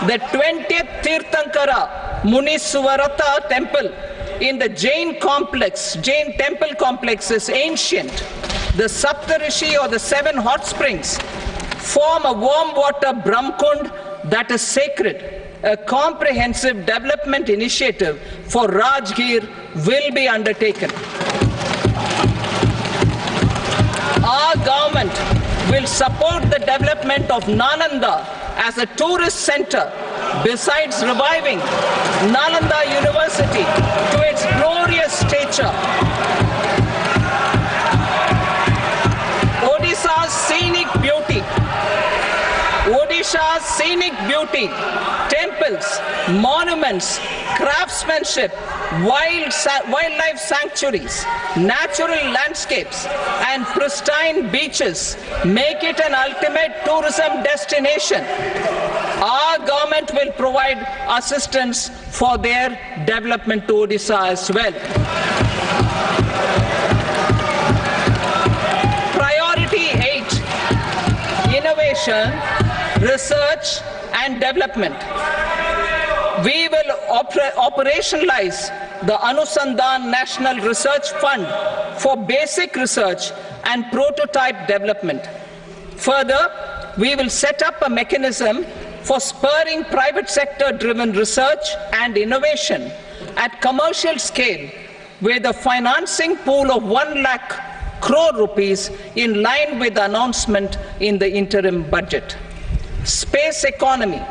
The 20th Tirthankara Muniswarata temple in the Jain temple complex is ancient. The Saptarishi or the 7 hot springs form a warm water Brahmkund that is sacred. A comprehensive development initiative for Rajgir will be undertaken. Our government will support the development of Nalanda as a tourist center, besides reviving Nalanda University to its glorious stature. Odisha's scenic beauty, temples, monuments, craftsmanship, wildlife sanctuaries, natural landscapes, and pristine beaches make it an ultimate tourism destination. Our government will provide assistance for their development to Odisha as well. Priority 8, innovation, research and development. We will operationalize the Anusandhan National Research Fund for basic research and prototype development. Further, we will set up a mechanism for spurring private sector-driven research and innovation at commercial scale with a financing pool of 1 lakh crore rupees in line with the announcement in the interim budget. Space economy.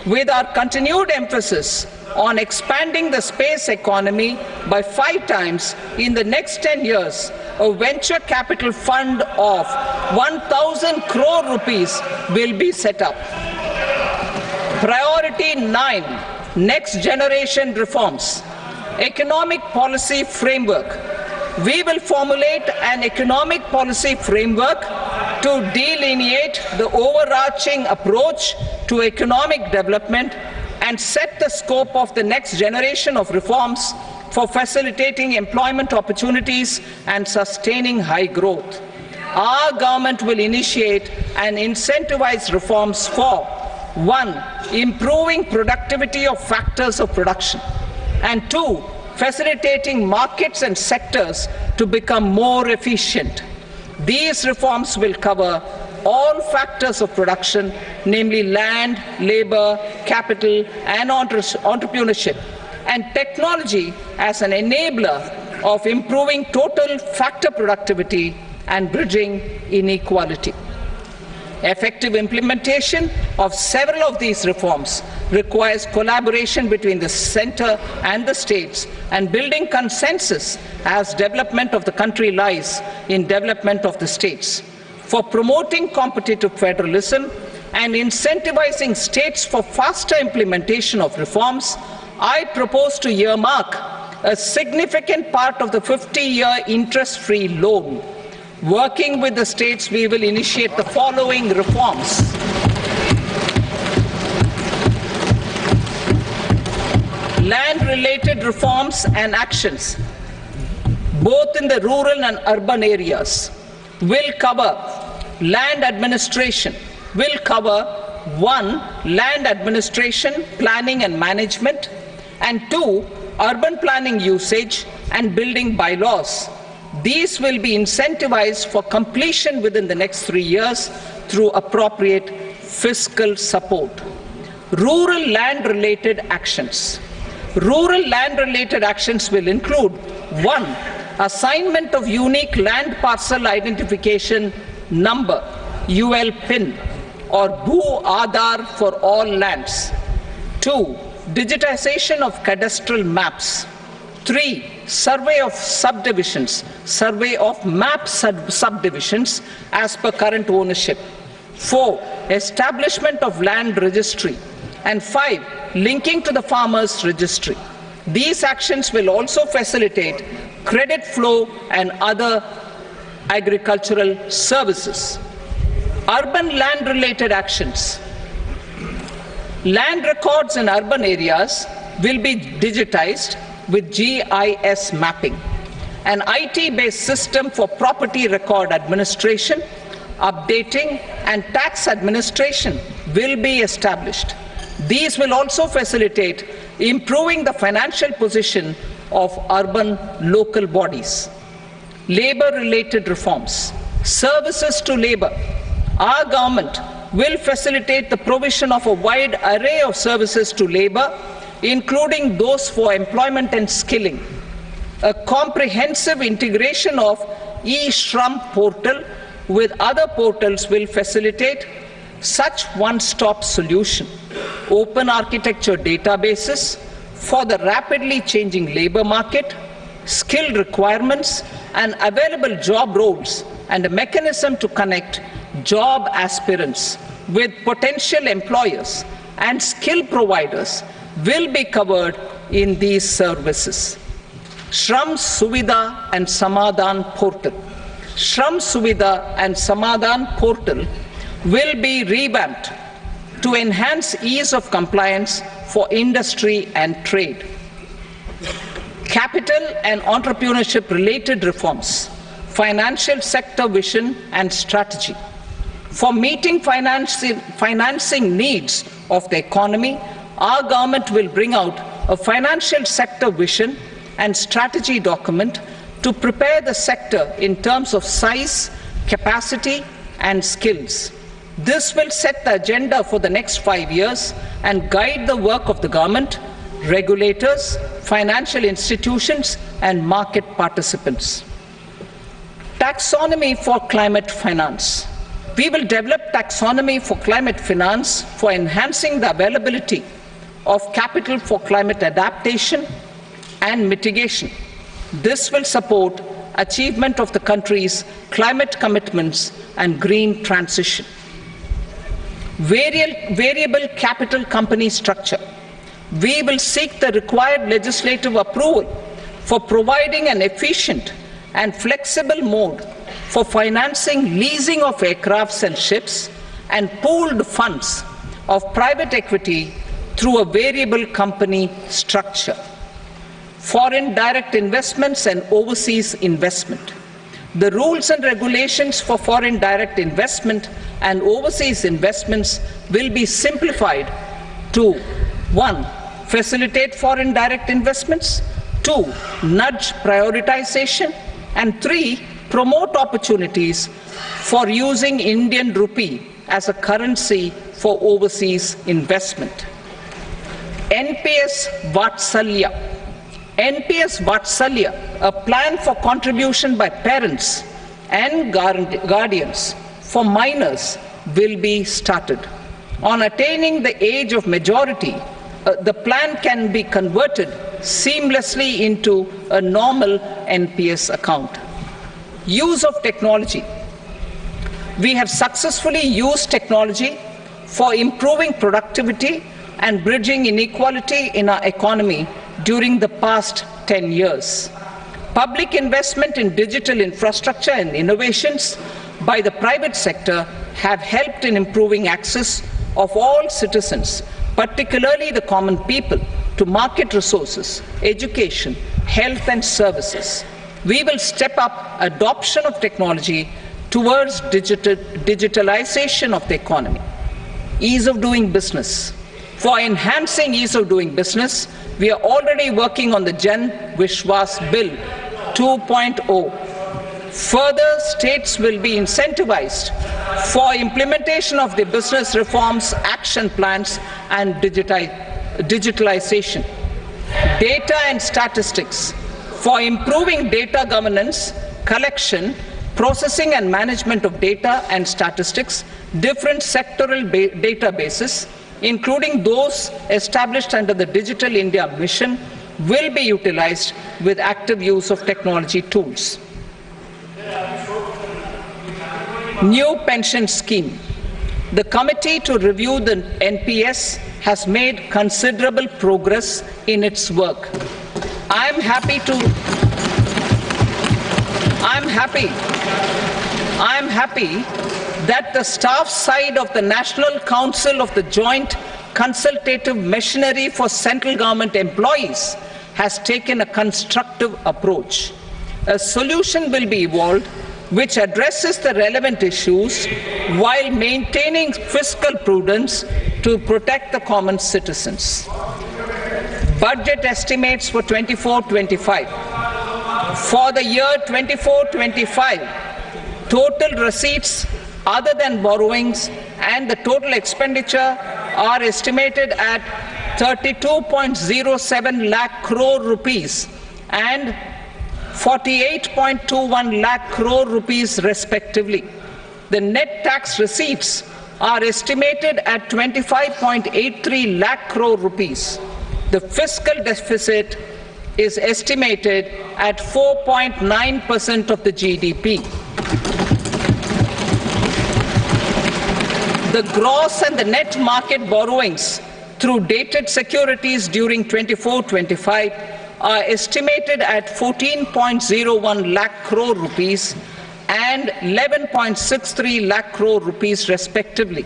With our continued emphasis on expanding the space economy by 5 times in the next 10 years, a venture capital fund of 1,000 crore rupees will be set up. Priority 9, next generation reforms. Economic policy framework. We will formulate an economic policy framework to delineate the overarching approach to economic development and set the scope of the next generation of reforms for facilitating employment opportunities and sustaining high growth. Our government will initiate and incentivize reforms for 1. Improving productivity of factors of production, and 2. Facilitating markets and sectors to become more efficient. These reforms will cover all factors of production, namely land, labor, capital, and entrepreneurship, and technology as an enabler of improving total factor productivity and bridging inequality. Effective implementation of several of these reforms requires collaboration between the center and the states and building consensus as development of the country lies in development of the states. For promoting competitive federalism and incentivizing states for faster implementation of reforms, I propose to earmark a significant part of the 50-year interest-free loan. Working with the states, we will initiate the following reforms. Land-related reforms and actions, both in the rural and urban areas, will cover land administration, will cover 1. Land administration, planning and management, and 2. Urban planning usage and building bylaws. These will be incentivized for completion within the next 3 years through appropriate fiscal support. Rural land-related actions. Rural land-related actions will include 1. Assignment of unique land parcel identification number, UL PIN, or Bhu Aadhaar for all lands. 2. Digitization of cadastral maps. 3. Survey of subdivisions, survey of map subdivisions as per current ownership. 4. Establishment of land registry. And 5. Linking to the farmers registry. These actions will also facilitate credit flow and other agricultural services. Urban land-related actions. Land records in urban areas will be digitized with GIS mapping. An IT-based system for property record administration, updating, and tax administration will be established. These will also facilitate improving the financial position of urban local bodies. Labor-related reforms. Services to labor. Our government will facilitate the provision of a wide array of services to labor, including those for employment and skilling. A comprehensive integration of e-Shram portal with other portals will facilitate such one-stop solution. Open architecture databases for the rapidly changing labor market, skill requirements, and available job roles, and a mechanism to connect job aspirants with potential employers and skill providers will be covered in these services. Shram Suvidha and Samadhan portal. Shram Suvidha and Samadhan portal will be revamped to enhance ease of compliance for industry and trade. Capital and entrepreneurship related reforms. Financial sector vision and strategy. For meeting financing needs of the economy, our government will bring out a financial sector vision and strategy document to prepare the sector in terms of size, capacity, and skills. This will set the agenda for the next 5 years and guide the work of the government, regulators, financial institutions, and market participants. Taxonomy for climate finance. We will develop taxonomy for climate finance for enhancing the availability of capital for climate adaptation and mitigation. This will support achievement of the country's climate commitments and green transition. Variable capital company structure. We will seek the required legislative approval for providing an efficient and flexible mode for financing leasing of aircrafts and ships and pooled funds of private equity through a variable company structure. Foreign direct investments and overseas investment. The rules and regulations for foreign direct investment and overseas investments will be simplified to 1. Facilitate foreign direct investments, 2. Nudge prioritization, and 3. Promote opportunities for using Indian rupee as a currency for overseas investment. NPS Vatsalya. NPS Vatsalya, a plan for contribution by parents and guardians for minors, will be started. On attaining the age of majority, the plan can be converted seamlessly into a normal NPS account. Use of technology. We have successfully used technology for improving productivity and bridging inequality in our economy during the past 10 years. Public investment in digital infrastructure and innovations by the private sector have helped in improving access of all citizens, particularly the common people, to market resources, education, health and services. We will step up adoption of technology towards digitalization of the economy. Ease of doing business. For enhancing ease of doing business, we are already working on the Jan Vishwas Bill 2.0. Further, states will be incentivized for implementation of the business reforms, action plans and digitalization. Data and statistics. For improving data governance, collection, processing and management of data and statistics, different sectoral databases, including those established under the Digital India Mission, will be utilized with active use of technology tools. New pension scheme. The committee to review the NPS has made considerable progress in its work. I am happy that the staff side of the National Council of the Joint Consultative Machinery for Central Government Employees has taken a constructive approach. A solution will be evolved which addresses the relevant issues while maintaining fiscal prudence to protect the common citizens. Budget estimates for 24-25. For the year 24-25, total receipts other than borrowings and the total expenditure are estimated at 32.07 lakh crore rupees and 48.21 lakh crore rupees respectively. The net tax receipts are estimated at 25.83 lakh crore rupees. The fiscal deficit is estimated at 4.9% of the GDP. The gross and the net market borrowings through dated securities during 24-25 are estimated at 14.01 lakh crore rupees and 11.63 lakh crore rupees respectively.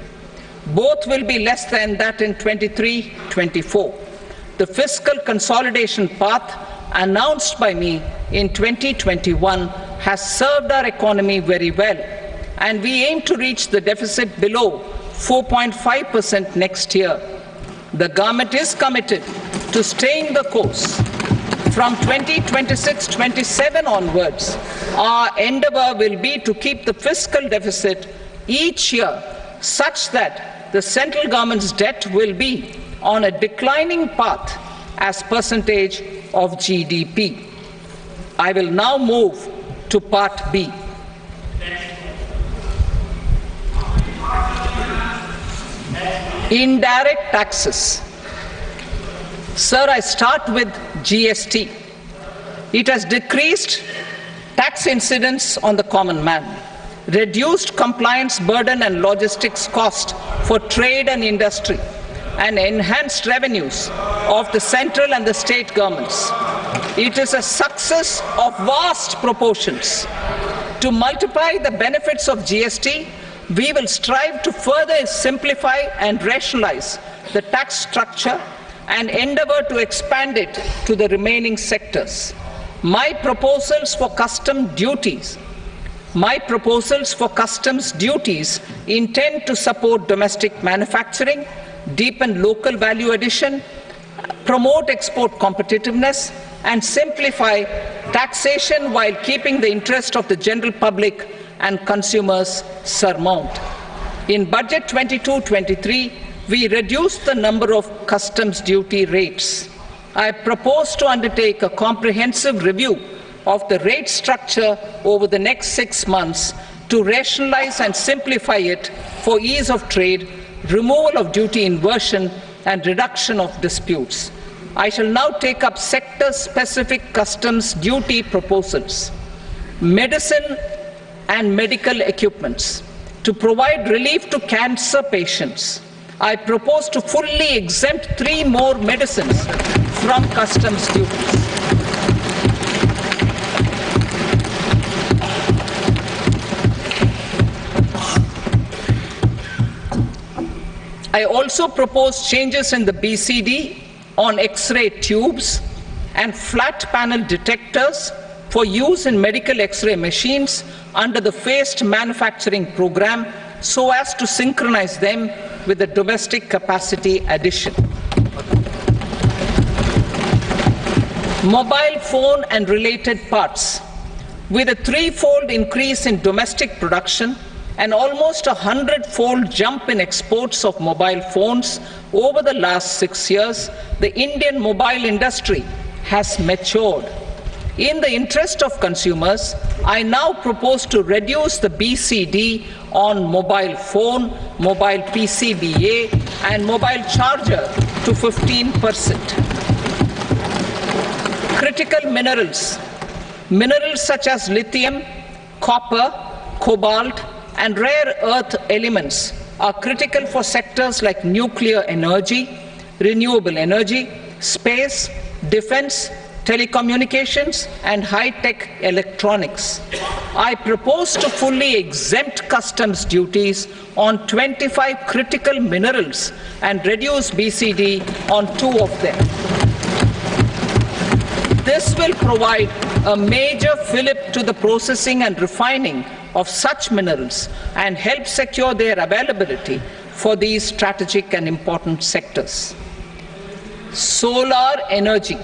Both will be less than that in 23-24. The fiscal consolidation path announced by me in 2021 has served our economy very well, and we aim to reach the deficit below 4.5% next year. The government is committed to staying the course. From 2026-27 onwards, our endeavour will be to keep the fiscal deficit each year such that the central government's debt will be on a declining path as percentage of GDP. I will now move to Part B. Indirect taxes. Sir, I start with GST. It has decreased tax incidence on the common man, reduced compliance burden and logistics cost for trade and industry, and enhanced revenues of the central and the state governments. It is a success of vast proportions. To multiply the benefits of GST, we will strive to further simplify and rationalize the tax structure and endeavour to expand it to the remaining sectors. My proposals for customs duties intend to support domestic manufacturing, deepen local value addition, promote export competitiveness, and simplify taxation while keeping the interest of the general public and consumers surmount. In Budget 22-23, we reduced the number of customs duty rates. I propose to undertake a comprehensive review of the rate structure over the next 6 months to rationalize and simplify it for ease of trade, removal of duty inversion, and reduction of disputes. I shall now take up sector-specific customs duty proposals. Medicine and medical equipments. To provide relief to cancer patients, I propose to fully exempt 3 more medicines from customs duties. I also propose changes in the BCD on X-ray tubes and flat panel detectors for use in medical X-ray machines under the phased manufacturing program so as to synchronize them with the domestic capacity addition. Mobile phone and related parts. With a 3-fold increase in domestic production and almost a 100-fold jump in exports of mobile phones over the last 6 years, the Indian mobile industry has matured. In the interest of consumers, I now propose to reduce the BCD on mobile phone, mobile PCBA, and mobile charger to 15%. Critical minerals. Minerals such as lithium, copper, cobalt, and rare earth elements are critical for sectors like nuclear energy, renewable energy, space, defense, telecommunications, and high-tech electronics. I propose to fully exempt customs duties on 25 critical minerals and reduce BCD on 2 of them. This will provide a major fillip to the processing and refining of such minerals and help secure their availability for these strategic and important sectors. Solar energy.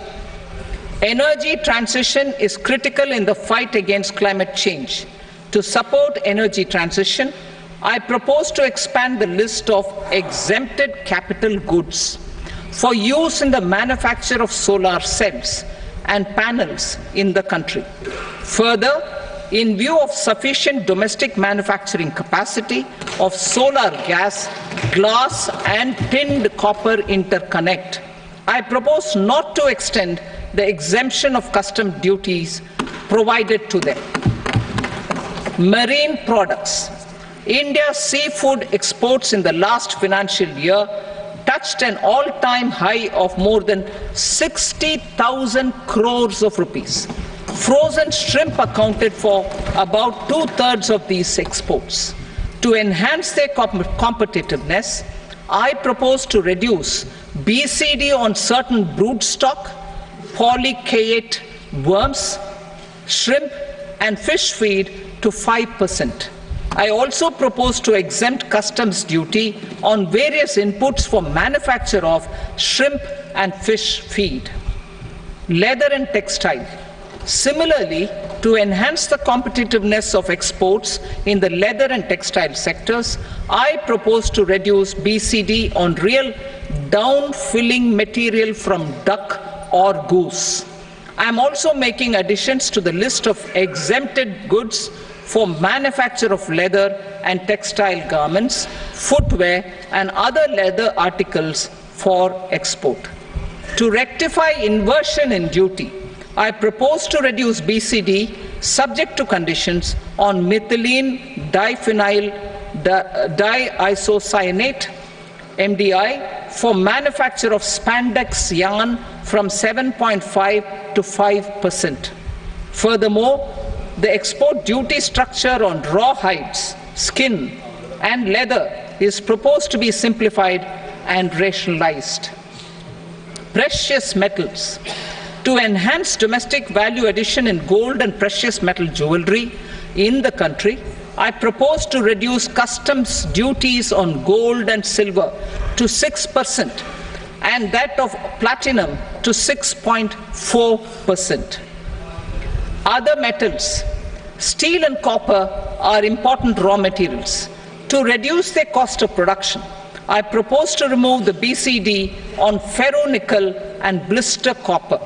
Energy transition is critical in the fight against climate change. To support energy transition, I propose to expand the list of exempted capital goods for use in the manufacture of solar cells and panels in the country. Further, in view of sufficient domestic manufacturing capacity of solar gas, glass, and tinned copper interconnect, I propose not to extend the exemption of custom duties provided to them. Marine products. India's seafood exports in the last financial year touched an all-time high of more than 60,000 crores of rupees. Frozen shrimp accounted for about 2/3 of these exports. To enhance their competitiveness, I propose to reduce BCD on certain broodstock, polychaete worms, shrimp, and fish feed to 5%. I also propose to exempt customs duty on various inputs for manufacture of shrimp and fish feed. Leather and textile. Similarly, to enhance the competitiveness of exports in the leather and textile sectors, I propose to reduce BCD on real down-filling material from duck or goose. I am also making additions to the list of exempted goods for manufacture of leather and textile garments, footwear, and other leather articles for export. To rectify inversion in duty, I propose to reduce BCD subject to conditions on methylene diphenyl diisocyanate MDI for manufacture of spandex yarn from 7.5 to 5%. Furthermore, the export duty structure on raw hides, skin, and leather is proposed to be simplified and rationalized. Precious metals. To enhance domestic value addition in gold and precious metal jewelry in the country, I propose to reduce customs duties on gold and silver to 6% and that of platinum to 6.4%. Other metals. Steel and copper are important raw materials. To reduce their cost of production, I propose to remove the BCD on ferronickel and blister copper.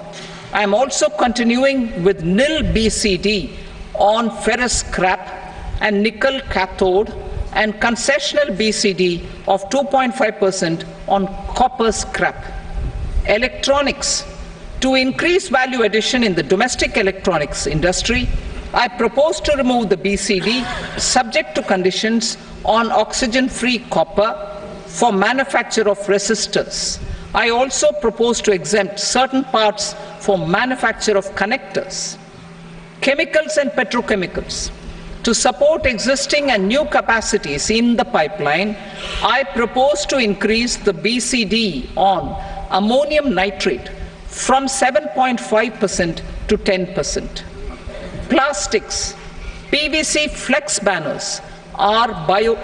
I am also continuing with nil BCD on ferrous scrap and nickel cathode and concessional BCD of 2.5% on copper scrap. Electronics. To increase value addition in the domestic electronics industry, I propose to remove the BCD subject to conditions on oxygen-free copper for manufacture of resistors. I also propose to exempt certain parts for manufacture of connectors. Chemicals and petrochemicals. To support existing and new capacities in the pipeline, I propose to increase the BCD on ammonium nitrate from 7.5% to 10%. Plastics. PVC flex banners are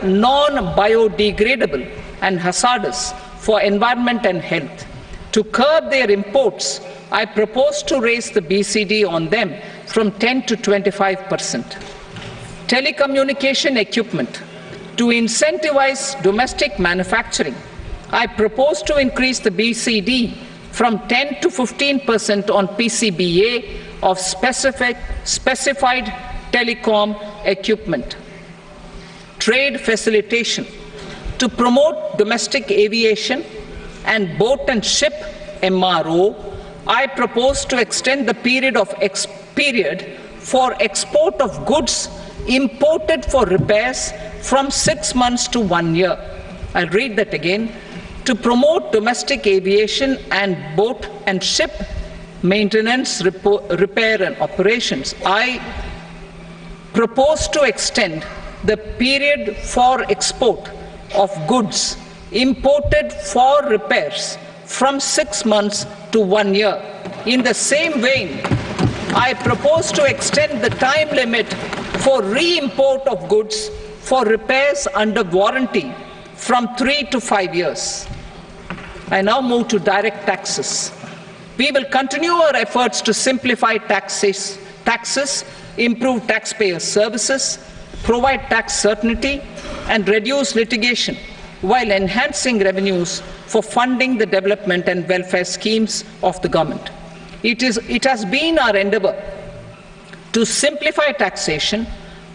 non-biodegradable and hazardous for environment and health. To curb their imports, I propose to raise the BCD on them from 10 to 25%. Telecommunication equipment. To incentivize domestic manufacturing, I propose to increase the BCD from 10 to 15% on PCBA of specified telecom equipment. Trade facilitation. To promote domestic aviation and boat and ship MRO, I propose to extend the period for export of goods imported for repairs from 6 months to 1 year. I'll read that again. To promote domestic aviation and boat and ship maintenance, repair and operations, I propose to extend the period for export of goods imported for repairs from 6 months to 1 year. In the same vein, I propose to extend the time limit for re-import of goods for repairs under warranty from 3 to 5 years. I now move to direct taxes. We will continue our efforts to simplify taxes, improve taxpayer services, provide tax certainty, and reduce litigation while enhancing revenues for funding the development and welfare schemes of the government. It has been our endeavor to simplify taxation.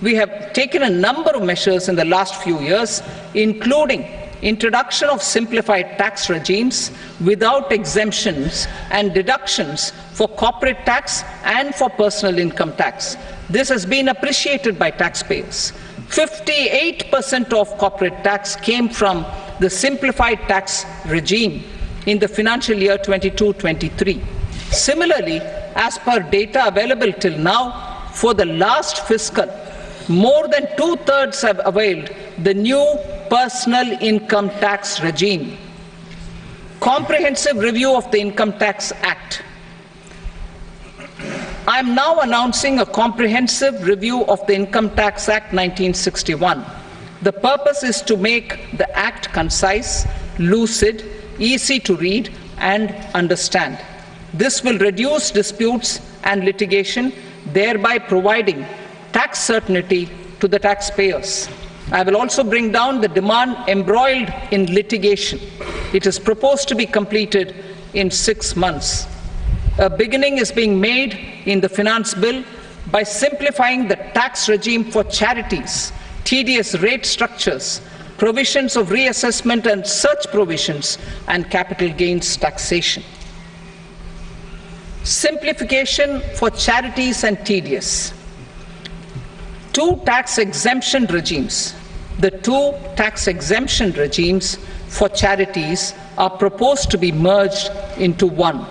We have taken a number of measures in the last few years, including introduction of simplified tax regimes without exemptions and deductions for corporate tax and for personal income tax. This has been appreciated by taxpayers. 58% of corporate tax came from the simplified tax regime in the financial year 22-23. Similarly, as per data available till now, for the last fiscal, more than 2/3 have availed the new personal income tax regime. Comprehensive review of the Income Tax Act. I am now announcing a comprehensive review of the Income Tax Act 1961. The purpose is to make the Act concise, lucid, easy to read and understand. This will reduce disputes and litigation, thereby providing tax certainty to the taxpayers. I will also bring down the demand embroiled in litigation. It is proposed to be completed in 6 months. A beginning is being made in the finance bill by simplifying the tax regime for charities, tedious rate structures, provisions of reassessment and such provisions, and capital gains taxation. Simplification for charities and tedious. The two tax exemption regimes for charities are proposed to be merged into one.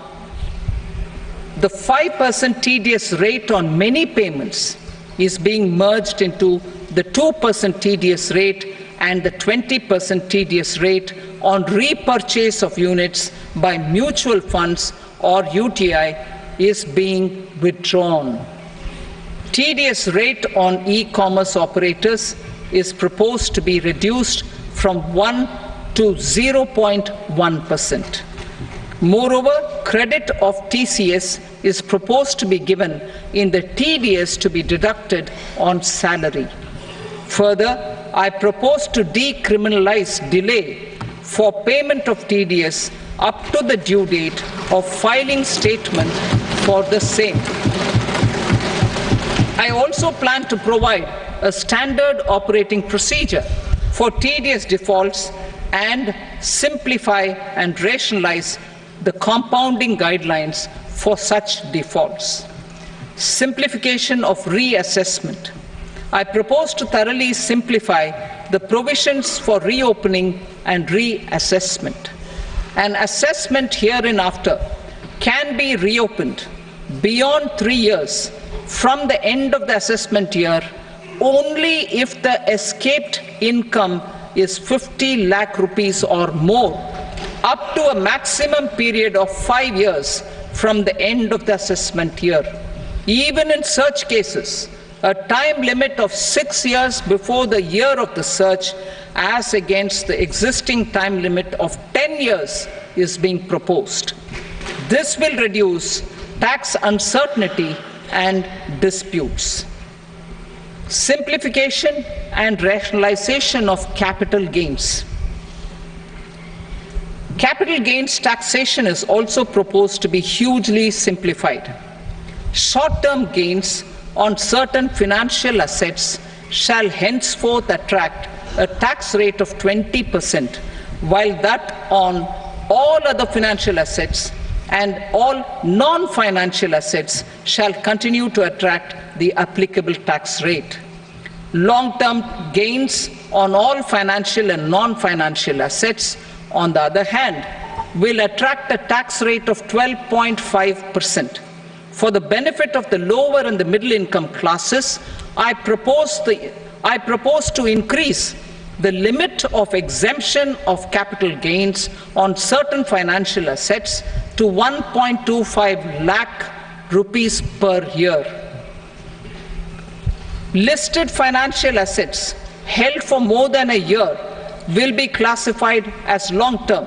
The 5% TDS rate on many payments is being merged into the 2% TDS rate, and the 20% TDS rate on repurchase of units by mutual funds or UTI is being withdrawn. TDS rate on e-commerce operators is proposed to be reduced from 1 to 0.1%. Moreover, credit of TCS is proposed to be given in the TDS to be deducted on salary. Further, I propose to decriminalize delay for payment of TDS up to the due date of filing statement for the same. I also plan to provide a standard operating procedure for tedious defaults and simplify and rationalize the compounding guidelines for such defaults. Simplification of reassessment. I propose to thoroughly simplify the provisions for reopening and reassessment. An assessment hereinafter can be reopened beyond 3 years from the end of the assessment year only if the escaped income is 50 lakh rupees or more, up to a maximum period of 5 years from the end of the assessment year. Even in such cases, a time limit of 6 years before the year of the search, as against the existing time limit of 10 years, is being proposed. This will reduce tax uncertainty and disputes. Simplification and rationalization of capital gains. Capital gains taxation is also proposed to be hugely simplified. Short-term gains on certain financial assets shall henceforth attract a tax rate of 20%, while that on all other financial assets and all non-financial assets shall continue to attract the applicable tax rate. Long-term gains on all financial and non-financial assets, on the other hand, will attract a tax rate of 12.5%. For the benefit of the lower and the middle income classes, I propose to increase the limit of exemption of capital gains on certain financial assets to 1.25 lakh rupees per year. Listed financial assets held for more than a year will be classified as long-term,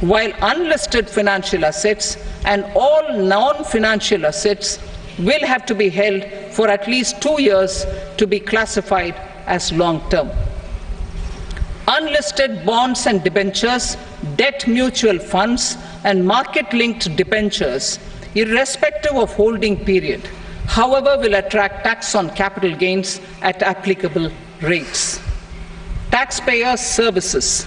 while unlisted financial assets and all non-financial assets will have to be held for at least 2 years to be classified as long-term. Unlisted bonds and debentures, debt mutual funds, and market-linked debentures, irrespective of holding period, however, will attract tax on capital gains at applicable rates. Taxpayer services.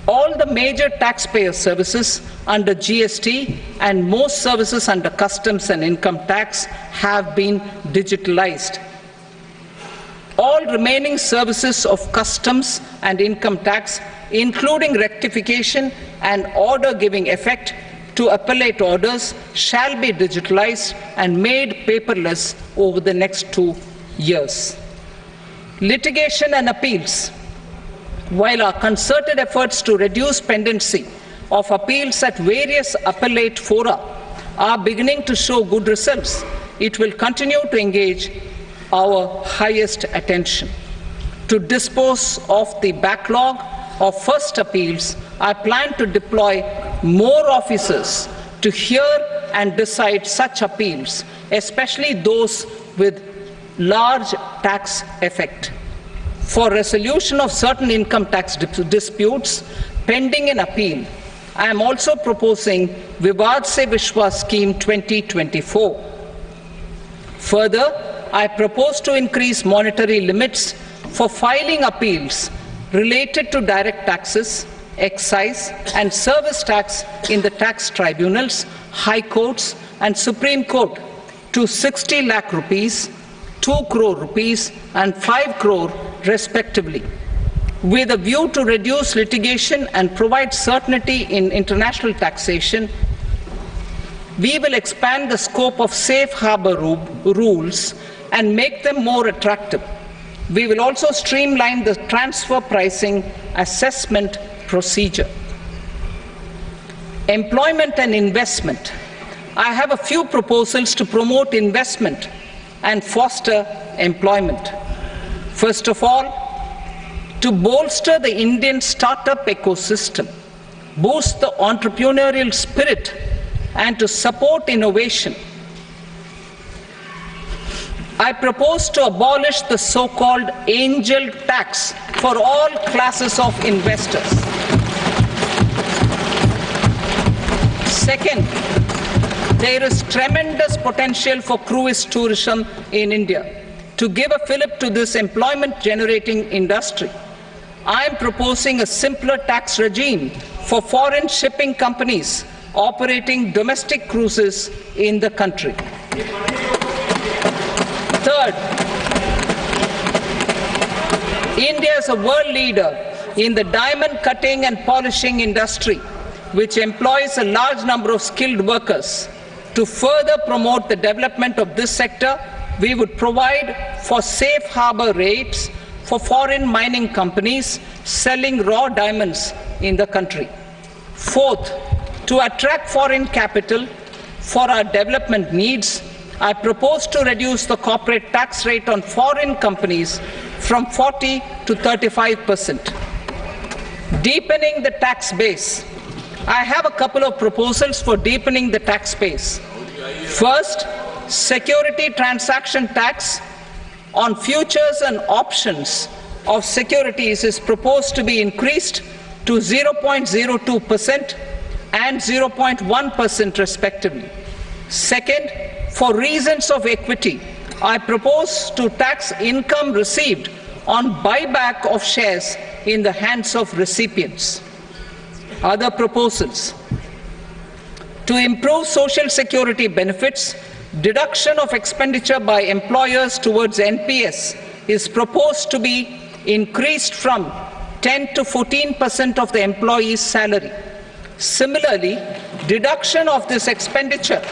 All the major taxpayer services under GST and most services under customs and income tax have been digitalized. All remaining services of customs and income tax, including rectification and order giving effect to appellate orders, shall be digitalized and made paperless over the next 2 years. Litigation and appeals. While our concerted efforts to reduce pendency of appeals at various appellate fora are beginning to show good results, it will continue to engage our highest attention. To dispose of the backlog of first appeals, I plan to deploy more officers to hear and decide such appeals, especially those with large tax effect. For resolution of certain income tax disputes pending an appeal, I am also proposing Vivad Se Vishwas Scheme 2024. Further, I propose to increase monetary limits for filing appeals related to direct taxes, excise and service tax in the tax tribunals, high courts and Supreme Court to 60 lakh rupees, 2 crore rupees and 5 crore respectively, with a view to reduce litigation and provide certainty in international taxation. We will expand the scope of safe harbor rules and make them more attractive. We will also streamline the transfer pricing assessment procedure. Employment and investment. I have a few proposals to promote investment and foster employment. First of all, to bolster the Indian startup ecosystem, boost the entrepreneurial spirit, and to support innovation, I propose to abolish the so-called angel tax for all classes of investors. Second, there is tremendous potential for cruise tourism in India. To give a fillip to this employment-generating industry, I am proposing a simpler tax regime for foreign shipping companies operating domestic cruises in the country. Third, India is a world leader in the diamond cutting and polishing industry, which employs a large number of skilled workers. To further promote the development of this sector, we would provide for safe harbor rates for foreign mining companies selling raw diamonds in the country. Fourth, to attract foreign capital for our development needs, I propose to reduce the corporate tax rate on foreign companies from 40 to 35%. Deepening the tax base. I have a couple of proposals for deepening the tax base. First, security transaction tax on futures and options of securities is proposed to be increased to 0.02% and 0.1% respectively. Second, for reasons of equity, I propose to tax income received on buyback of shares in the hands of recipients. Other proposals: to improve social security benefits, deduction of expenditure by employers towards NPS is proposed to be increased from 10 to 14% of the employee's salary. Similarly, deduction of this expenditure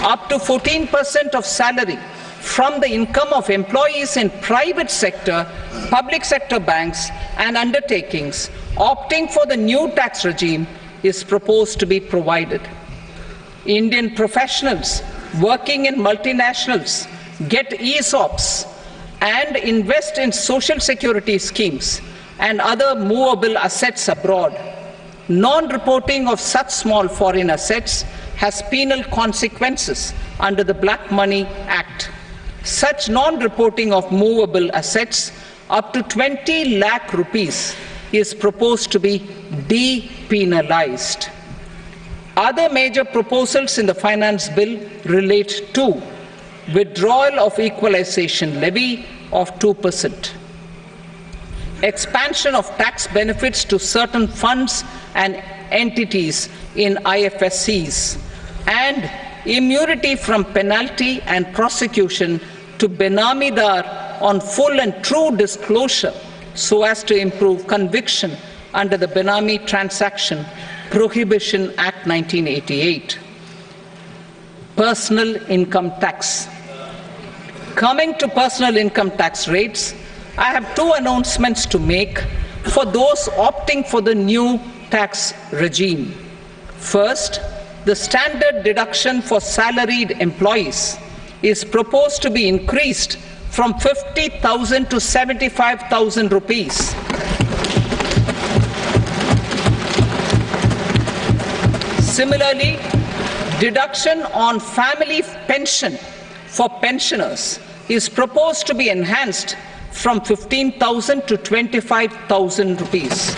up to 14% of salary from the income of employees in private sector, public sector banks and undertakings opting for the new tax regime is proposed to be provided. Indian professionals working in multinationals get ESOPs and invest in social security schemes and other movable assets abroad. Non-reporting of such small foreign assets has penal consequences under the Black Money Act. Such non-reporting of movable assets up to 20 lakh rupees is proposed to be depenalized. Other major proposals in the finance bill relate to withdrawal of equalization levy of 2%, expansion of tax benefits to certain funds and entities in IFSCs, and immunity from penalty and prosecution to Benamidar on full and true disclosure so as to improve conviction under the Benami Transaction Prohibition Act 1988. Personal income tax. Coming to personal income tax rates, I have two announcements to make for those opting for the new tax regime. First, the standard deduction for salaried employees is proposed to be increased from 50,000 to 75,000 rupees. Similarly, deduction on family pension for pensioners is proposed to be enhanced from 15,000 to 25,000 rupees.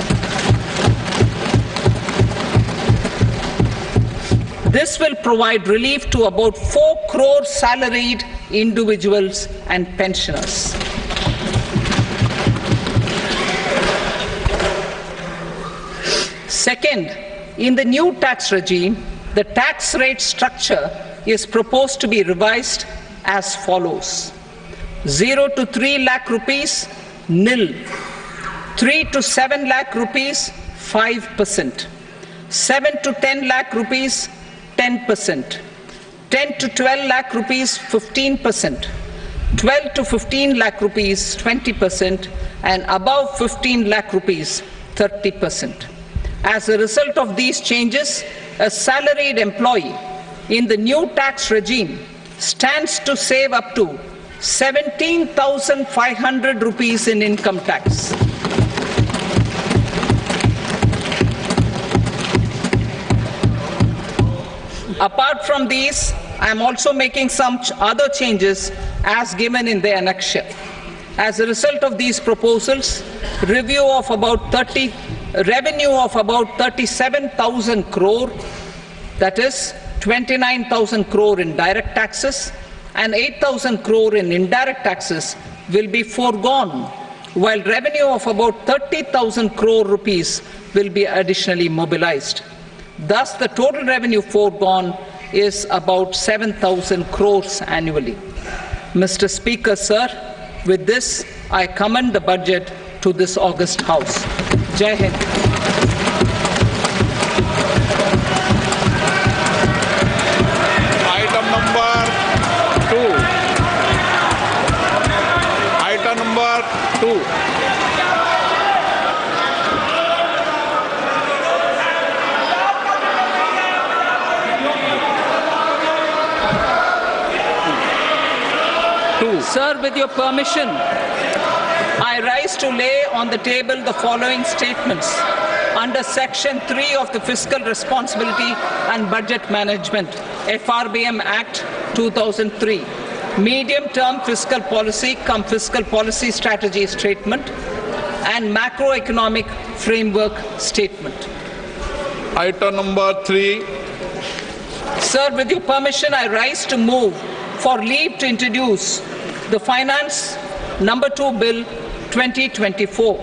This will provide relief to about 4 crore salaried individuals and pensioners. Second, in the new tax regime, the tax rate structure is proposed to be revised as follows: 0 to 3 lakh rupees, nil; 3 to 7 lakh rupees, 5%; 7 to 10 lakh rupees, 10%; 10 to 12 lakh rupees, 15%; 12 to 15 lakh rupees, 20%; and above 15 lakh rupees, 30%. As a result of these changes, a salaried employee in the new tax regime stands to save up to 17,500 rupees in income tax. Apart from these, I am also making some other changes as given in the annexure. As a result of these proposals, revenue of about 37,000 crore, that is 29,000 crore in direct taxes and 8,000 crore in indirect taxes, will be foregone while revenue of about 30,000 crore rupees will be additionally mobilized. Thus, the total revenue foregone is about 7,000 crores annually. Mr. Speaker, sir, with this, I commend the budget to this august House. Jai Hind. Item number 2. Item number 2. Sir, with your permission, I rise to lay on the table the following statements under Section 3 of the Fiscal Responsibility and Budget Management, FRBM Act 2003, Medium-Term Fiscal Policy cum Fiscal Policy Strategy Statement and Macroeconomic Framework Statement. Item number 3. Sir, with your permission, I rise to move for leave to introduce the Finance Number 2 Bill 2024.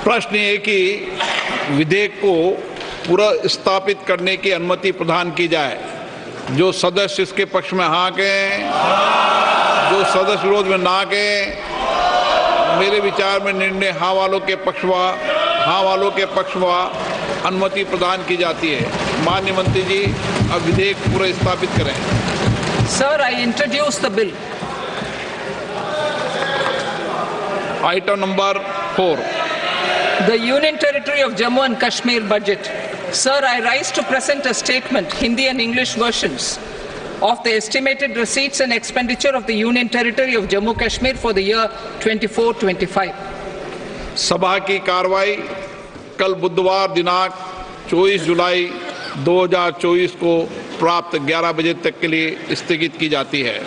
प्रश्न ये कि विधेयक को पूरा स्थापित करने की अनुमति प्रदान की जाए। जो सदस्य इसके पक्ष में हाँ कहें, जो सदस्य विरोध में ना कहें। मेरे विचार में निर्णय हाँ वालों के पक्ष में अनुमति प्रदान की जाती है। माननीय मंत्री जी, अब विधेयक पूरा स्थापित करें। Sir, I introduce the bill. Item number 4. The Union Territory of Jammu and Kashmir budget. Sir, I rise to present a statement, Hindi and English versions, of the estimated receipts and expenditure of the Union Territory of Jammu and Kashmir for the year 24-25. सभा की कार्रवाई कल बुधवार दिनांक 24 जुलाई 2024 को प्राप्त 11 बजे तक के लिए स्थगित की जाती है।